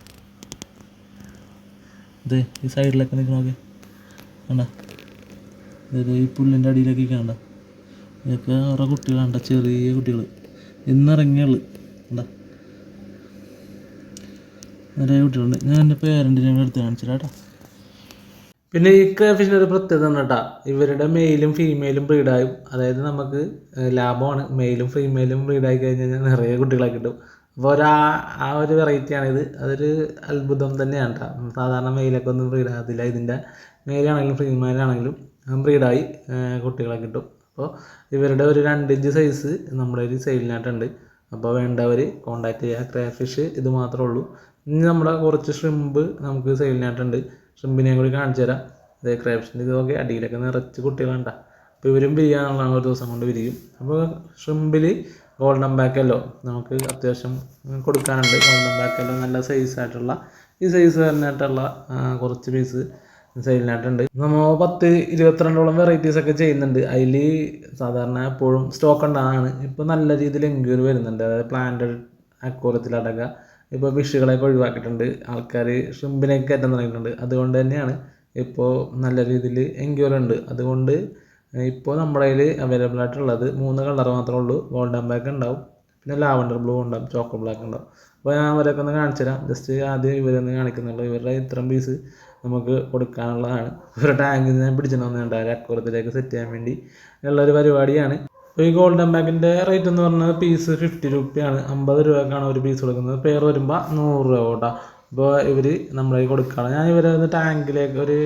ഇത് ഈ സൈഡിലൊക്കെ നിൽക്കണമൊക്കെ കണ്ട, ഇത് ഈ പുല്ലിൻ്റെ അടിയിലൊക്കെ കണ്ട, ഇതൊക്കെ അവരുടെ കുട്ടികളുണ്ട, ചെറിയ കുട്ടികൾ ഇന്നിറങ്ങിയുള്ളു കണ്ട, നിറയെ കുട്ടികളുണ്ട്. ഞാൻ എൻ്റെ പേരൻറ്റിനെ എടുത്ത് കാണിച്ചില്ല കേട്ടോ. പിന്നെ ഈ ക്രേഫിഷിൻ്റെ ഒരു പ്രത്യേകത തന്നെ കേട്ടോ, ഇവരുടെ മെയിലും ഫീമെയിലും ബ്രീഡായും. അതായത് നമുക്ക് ലാഭമാണ്. മെയിലും ഫീമെയിലും ബ്രീഡായി കഴിഞ്ഞ് കഴിഞ്ഞാൽ നിറയെ കുട്ടികളെ കിട്ടും. അപ്പോൾ ആ ഒരു വെറൈറ്റിയാണിത്. അതൊരു അത്ഭുതം തന്നെയാണ് കേട്ടോ. സാധാരണ മെയിലൊക്കെ ഒന്നും ബ്രീഡാകത്തില്ല. ഇതിൻ്റെ മെയിലാണെങ്കിലും ഫീമെയിലാണെങ്കിലും ബ്രീഡായി കുട്ടികളെ കിട്ടും. അപ്പോൾ ഇവരുടെ ഒരു 2 ഇഞ്ച് സൈസ് നമ്മുടെ ഒരു സെയിലിനായിട്ടുണ്ട്. അപ്പോൾ വേണ്ടവർ കോൺടാക്റ്റ് ചെയ്യുക. ക്രേഫിഷ് ഇത് മാത്രമേ ഉള്ളൂ. ഇനി നമ്മുടെ കുറച്ച് ഷ്രിമ്പ് നമുക്ക് സെയിലിനായിട്ടുണ്ട്. ഷ്രിമ്പിനെയും കൂടി കാണിച്ചു തരാം. അതേ ക്രേഫിഷിൻ്റെ ഇതൊക്കെ അടിയിലൊക്കെ നിറച്ച് കുട്ടികളുണ്ട. അപ്പോൾ ഇവരും വിരിയാനുള്ളതാണ്, ഒരു ദിവസം കൊണ്ട് വിരിയും. അപ്പോൾ ഷ്രിമ്പിൽ ഗോൾഡൻ ബാക്കല്ലോ നമുക്ക് അത്യാവശ്യം കൊടുക്കാനുണ്ട്. ഗോൾഡൻ ബാക്കല്ലോ നല്ല സൈസായിട്ടുള്ള ഈ സൈസ് തന്നെയായിട്ടുള്ള കുറച്ച് പീസ് സെയിലിനായിട്ടുണ്ട്. നമ്മൾ 10-22ഓളം വെറൈറ്റീസൊക്കെ ചെയ്യുന്നുണ്ട്. അതിൽ സാധാരണ എപ്പോഴും സ്റ്റോക്ക് ഉണ്ടാകാനാണ്. ഇപ്പോൾ നല്ല രീതിയിൽ എൻക്വയറി വരുന്നുണ്ട്. അതായത് പ്ലാന്റഡ് അക്വാറിയത്തിലടക്കം ഇപ്പോൾ ഫിഷുകളെയൊക്കെ ഒഴിവാക്കിയിട്ടുണ്ട്. ആൾക്കാർ ഷ്രിമ്പിനെയൊക്കെ കയറ്റാൻ തുടങ്ങിയിട്ടുണ്ട്. അതുകൊണ്ട് തന്നെയാണ് ഇപ്പോൾ നല്ല രീതിയിൽ എൻക്വയറി ഉണ്ട്. അതുകൊണ്ട് ഇപ്പോൾ നമ്മുടെ കയ്യിൽ അവൈലബിൾ ആയിട്ടുള്ളത് 3 കളർ മാത്രമേ ഉള്ളൂ. ഗോൾഡൻ ബ്ലാക്ക് ഉണ്ടാവും, പിന്നെ ലാവൻഡർ ബ്ലൂ ഉണ്ടാവും, ചോക്കോ ബ്ലാക്ക് ഉണ്ടാവും. അപ്പോൾ ഞാൻ അവരൊക്കെ ഒന്ന് കാണിച്ചു തരാം. ജസ്റ്റ് ആദ്യം ഇവരൊന്ന് കാണിക്കുന്നുള്ളൂ. ഇവരുടെ ഇത്രയും പീസ് നമുക്ക് കൊടുക്കാനുള്ളതാണ്. ഇവരുടെ ടാങ്കിൽ നിന്ന് പിടിച്ചിട്ടുണ്ടാകും അക്വാറിയത്തിലേക്ക് സെറ്റ് ചെയ്യാൻ വേണ്ടി ഉള്ളൊരു പരിപാടിയാണ്. അപ്പോൾ ഈ ഗോൾഡൻ ബാക്കിൻ്റെ റേറ്റ് എന്ന് പറഞ്ഞാൽ പീസ് 50 രൂപയാണ്. 50 രൂപക്കാണ് ഒരു പീസ് കൊടുക്കുന്നത്. പേർ വരുമ്പോൾ 100 രൂപ കേട്ടോ. അപ്പോൾ ഇവർ നമ്മളെ കൊടുക്കുകയാണ്. ഞാൻ ഇവരെ ഒന്ന് ടാങ്കിലേക്ക് ഒരു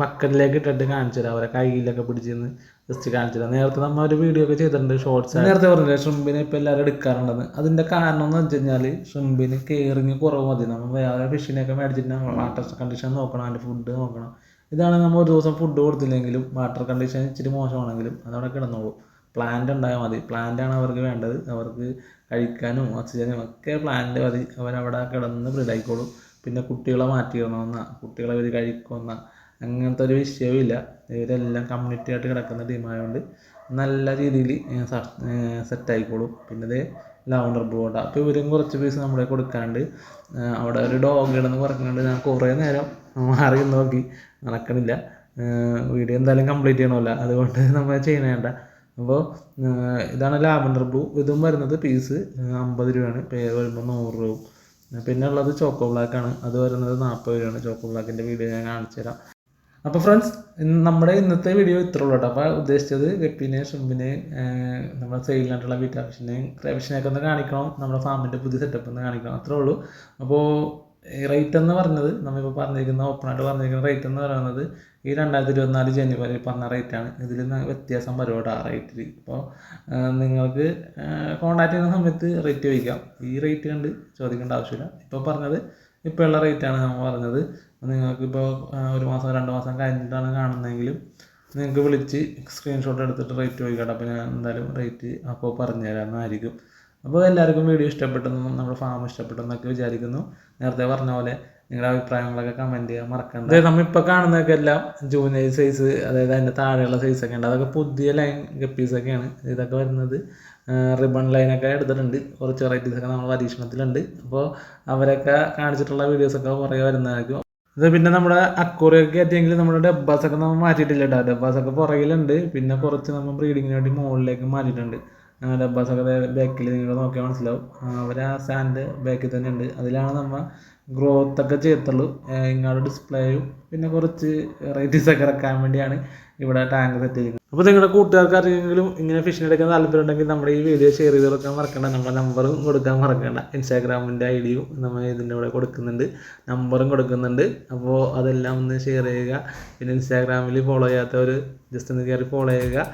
ബക്കറ്റിലേക്ക് ഇട്ടിട്ട് കാണിച്ചു തരാം. അവരെ കയ്യിലൊക്കെ പിടിച്ചിരുന്ന് ജസ്റ്റ് കാണിച്ചു തരാം. നേരത്തെ നമ്മൾ ഒരു വീഡിയോ ഒക്കെ ചെയ്തിട്ടുണ്ട്, ഷോർട്സ്. നേരത്തെ പറഞ്ഞില്ലേ ഷ്രിമ്പിനെ ഇപ്പോൾ എല്ലാവരും എടുക്കാറുണ്ടെന്ന്. അതിൻ്റെ കാരണം എന്ന് വെച്ച് കഴിഞ്ഞാൽ ഷ്രിമ്പിന് കെയറിങ് കുറവ് മതി. നമ്മൾ വേറെ ഫിഷിനെയൊക്കെ മേടിച്ചിട്ട് വാട്ടർ കണ്ടീഷൻ നോക്കണം, അതിൻ്റെ ഫുഡ് നോക്കണം. ഇതാണ് നമ്മൾ ഒരു ദിവസം ഫുഡ് കൊടുത്തില്ലെങ്കിലും വാട്ടർ കണ്ടീഷൻ ഇച്ചിരി മോശമാണെങ്കിലും അതവിടെ കിടന്നോളൂ. പ്ലാന്റ് ഉണ്ടായാൽ മതി. പ്ലാന്റാണ് അവർക്ക് വേണ്ടത്. അവർക്ക് കഴിക്കാനും ഓക്സിജനും ഒക്കെ പ്ലാന്റ് മതി. അവരവിടെ കിടന്ന് ബ്രീഡായിക്കോളും. പിന്നെ കുട്ടികളെ മാറ്റിയിടണമെന്ന, കുട്ടികളെ ഇവർ കഴിക്കുമെന്ന അങ്ങനത്തെ ഒരു വിഷയമില്ല. ഇവരെല്ലാം കമ്മ്യൂണിറ്റി ആയിട്ട് കിടക്കുന്ന ടീമായതുകൊണ്ട് നല്ല രീതിയിൽ സെറ്റായിക്കോളും. പിന്നെ ഇത് ലാവൻഡർ ബ്ലൂ ഉണ്ട്. അപ്പോൾ ഇവരും കുറച്ച് പീസ് നമ്മളെ കൊടുക്കാണ്ട്. അവിടെ ഒരു ഡോഗ് ഇടന്ന് കുറക്കുന്നുണ്ട്. ഞാൻ കുറേ നേരം മാറി നോക്കി, നടക്കണില്ല. വീഡിയോ എന്തായാലും കംപ്ലീറ്റ് ചെയ്യണമല്ലോ, അതുകൊണ്ട് നമ്മൾ ചെയ്യണേണ്ട. അപ്പോൾ ഇതാണ് ലാവൻഡർ ബ്ലൂ. ഇതും വരുന്നത് പീസ് 50 രൂപയാണ്. പേര് വരുമ്പോൾ 100 രൂപ. പിന്നെ ഉള്ളത് ചോക്കോ ബ്ലാക്കാണ്. അത് വരുന്നത് 40 രൂപയാണ്. ചോക്കോ ബ്ലാക്കിൻ്റെ വീഡിയോ ഞാൻ കാണിച്ചു തരാം. അപ്പോൾ ഫ്രണ്ട്സ്, നമ്മുടെ ഇന്നത്തെ വീഡിയോ ഇത്രേ ഉള്ളൂ കേട്ടോ. അപ്പോൾ ഉദ്ദേശിച്ചത് ഗപ്പിനെ, ഷ്രിമ്പിനെ, നമ്മുടെ സെയിലിനായിട്ടുള്ള വീറ്റാ ഫിഷിനെയും ക്രേഫിഷിനെയൊക്കെ ഒന്ന് കാണിക്കണം. നമ്മുടെ ഫാമിൻ്റെ പുതിയ സെറ്റപ്പ് ഒന്ന് കാണിക്കണം, അത്രേ ഉള്ളൂ. അപ്പോൾ റേറ്റ് എന്ന് പറഞ്ഞത് നമ്മളിപ്പോൾ പറഞ്ഞിരിക്കുന്ന ഓപ്പണായിട്ട് പറഞ്ഞിരിക്കുന്ന റേറ്റ് എന്ന് പറയുന്നത് ഈ 2024 ജനുവരി പറഞ്ഞ റേറ്റാണ്. ഇതിൽ വ്യത്യാസം വരും കേട്ടോ ആ റേറ്റിൽ. ഇപ്പോൾ നിങ്ങൾക്ക് കോൺടാക്ട് ചെയ്യുന്ന സമയത്ത് റേറ്റ് ചോദിക്കാം. ഈ റേറ്റ് കണ്ട് ചോദിക്കേണ്ട ആവശ്യമില്ല. ഇപ്പോൾ പറഞ്ഞത് ഇപ്പോൾ ഉള്ള റേറ്റാണ് നമ്മൾ പറഞ്ഞത്. നിങ്ങൾക്കിപ്പോൾ 1 മാസം 2 മാസം കഴിഞ്ഞിട്ടാണ് കാണുന്നതെങ്കിലും നിങ്ങൾക്ക് വിളിച്ച് സ്ക്രീൻഷോട്ട് എടുത്തിട്ട് റേറ്റ് ചോദിക്കട്ടെ. അപ്പോൾ ഞാൻ എന്തായാലും റേറ്റ് അപ്പോൾ പറഞ്ഞു തരാമെന്നായിരിക്കും. അപ്പോൾ എല്ലാവർക്കും വീഡിയോ ഇഷ്ടപ്പെട്ടെന്നും നമ്മുടെ ഫാം ഇഷ്ടപ്പെട്ടെന്നൊക്കെ വിചാരിക്കുന്നു. നേരത്തെ പറഞ്ഞ പോലെ നിങ്ങളുടെ അഭിപ്രായങ്ങളൊക്കെ കമൻറ്റ് ചെയ്യാൻ മറക്കണ്ട. അതായത് നമ്മളിപ്പോൾ കാണുന്നതൊക്കെ എല്ലാം ജൂനിയർ സൈസ്, അതായത് അതിൻ്റെ താഴെയുള്ള സൈസൊക്കെ ഉണ്ട്. അതൊക്കെ പുതിയ ലൈൻ ഗപ്പീസൊക്കെയാണ്. ഇതൊക്കെ വരുന്നത് റിബൺ ലൈനൊക്കെ എടുത്തിട്ടുണ്ട്. കുറച്ച് വെറൈറ്റീസൊക്കെ നമ്മൾ പരീക്ഷണത്തിലുണ്ട്. അപ്പോൾ അവരൊക്കെ കാണിച്ചിട്ടുള്ള വീഡിയോസൊക്കെ കുറേ വരുന്നതായിരിക്കും. ഇത് പിന്നെ നമ്മുടെ അക്കൂറിയൊക്കെ ആയിട്ടെങ്കിൽ നമ്മുടെ ഡബ്ബാസൊക്കെ നമ്മൾ മാറ്റിയിട്ടില്ല കേട്ടോ. ഡബ്ബാസൊക്കെ പുറകിലുണ്ട്. പിന്നെ കുറച്ച് നമ്മൾ ബ്രീഡിങ്ങിന് വേണ്ടി മുകളിലേക്ക് മാറ്റിയിട്ടുണ്ട്. ഡബ്ബാസൊക്കെ ബാക്കിൽ നിങ്ങൾ നോക്കിയാൽ മനസ്സിലാവും. അവർ ആ സ്റ്റാൻഡ് ബാക്കിൽ തന്നെ ഉണ്ട്. അതിലാണ് നമ്മൾ ഗ്രോത്തൊക്കെ ചെയ്യത്തുള്ളൂ. ഇങ്ങോട്ട് ഡിസ്പ്ലേയും പിന്നെ കുറച്ച് വെറൈറ്റീസൊക്കെ ഇറക്കാൻ വേണ്ടിയാണ് ഇവിടെ ടാങ്ക് സെറ്റ് ചെയ്യുന്നത്. അപ്പോൾ നിങ്ങളുടെ കൂട്ടുകാർക്ക് ആർക്കെങ്കിലും ഇങ്ങനെ ഫിഷിനെ എടുക്കാൻ താല്പര്യം ഉണ്ടെങ്കിൽ നമ്മുടെ ഈ വീഡിയോ ഷെയർ ചെയ്ത് കൊടുക്കാൻ മറക്കണ്ട. നമ്മുടെ നമ്പറും കൊടുക്കാൻ മറക്കണ്ട. ഇൻസ്റ്റാഗ്രാമിൻ്റെ ഐഡിയും നമ്മൾ ഇതിൻ്റെ കൂടെ കൊടുക്കുന്നുണ്ട്, നമ്പറും കൊടുക്കുന്നുണ്ട്. അപ്പോൾ അതെല്ലാം ഒന്ന് ഷെയർ ചെയ്യുക. പിന്നെ ഇൻസ്റ്റാഗ്രാമിൽ ഫോളോ ചെയ്യാത്തവർ ജസ്റ്റ് ഒന്ന് കയറി ഫോളോ ചെയ്യുക.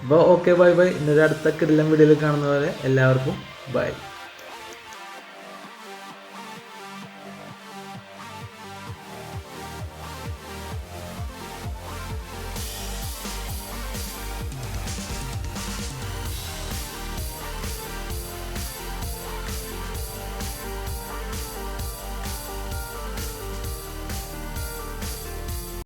അപ്പോൾ ഓക്കെ, ബൈ ബൈ. ഇന്നൊരു അടുത്ത കിടിലൻ വീഡിയോയിൽ കാണുന്ന പോലെ എല്ലാവർക്കും ബൈ.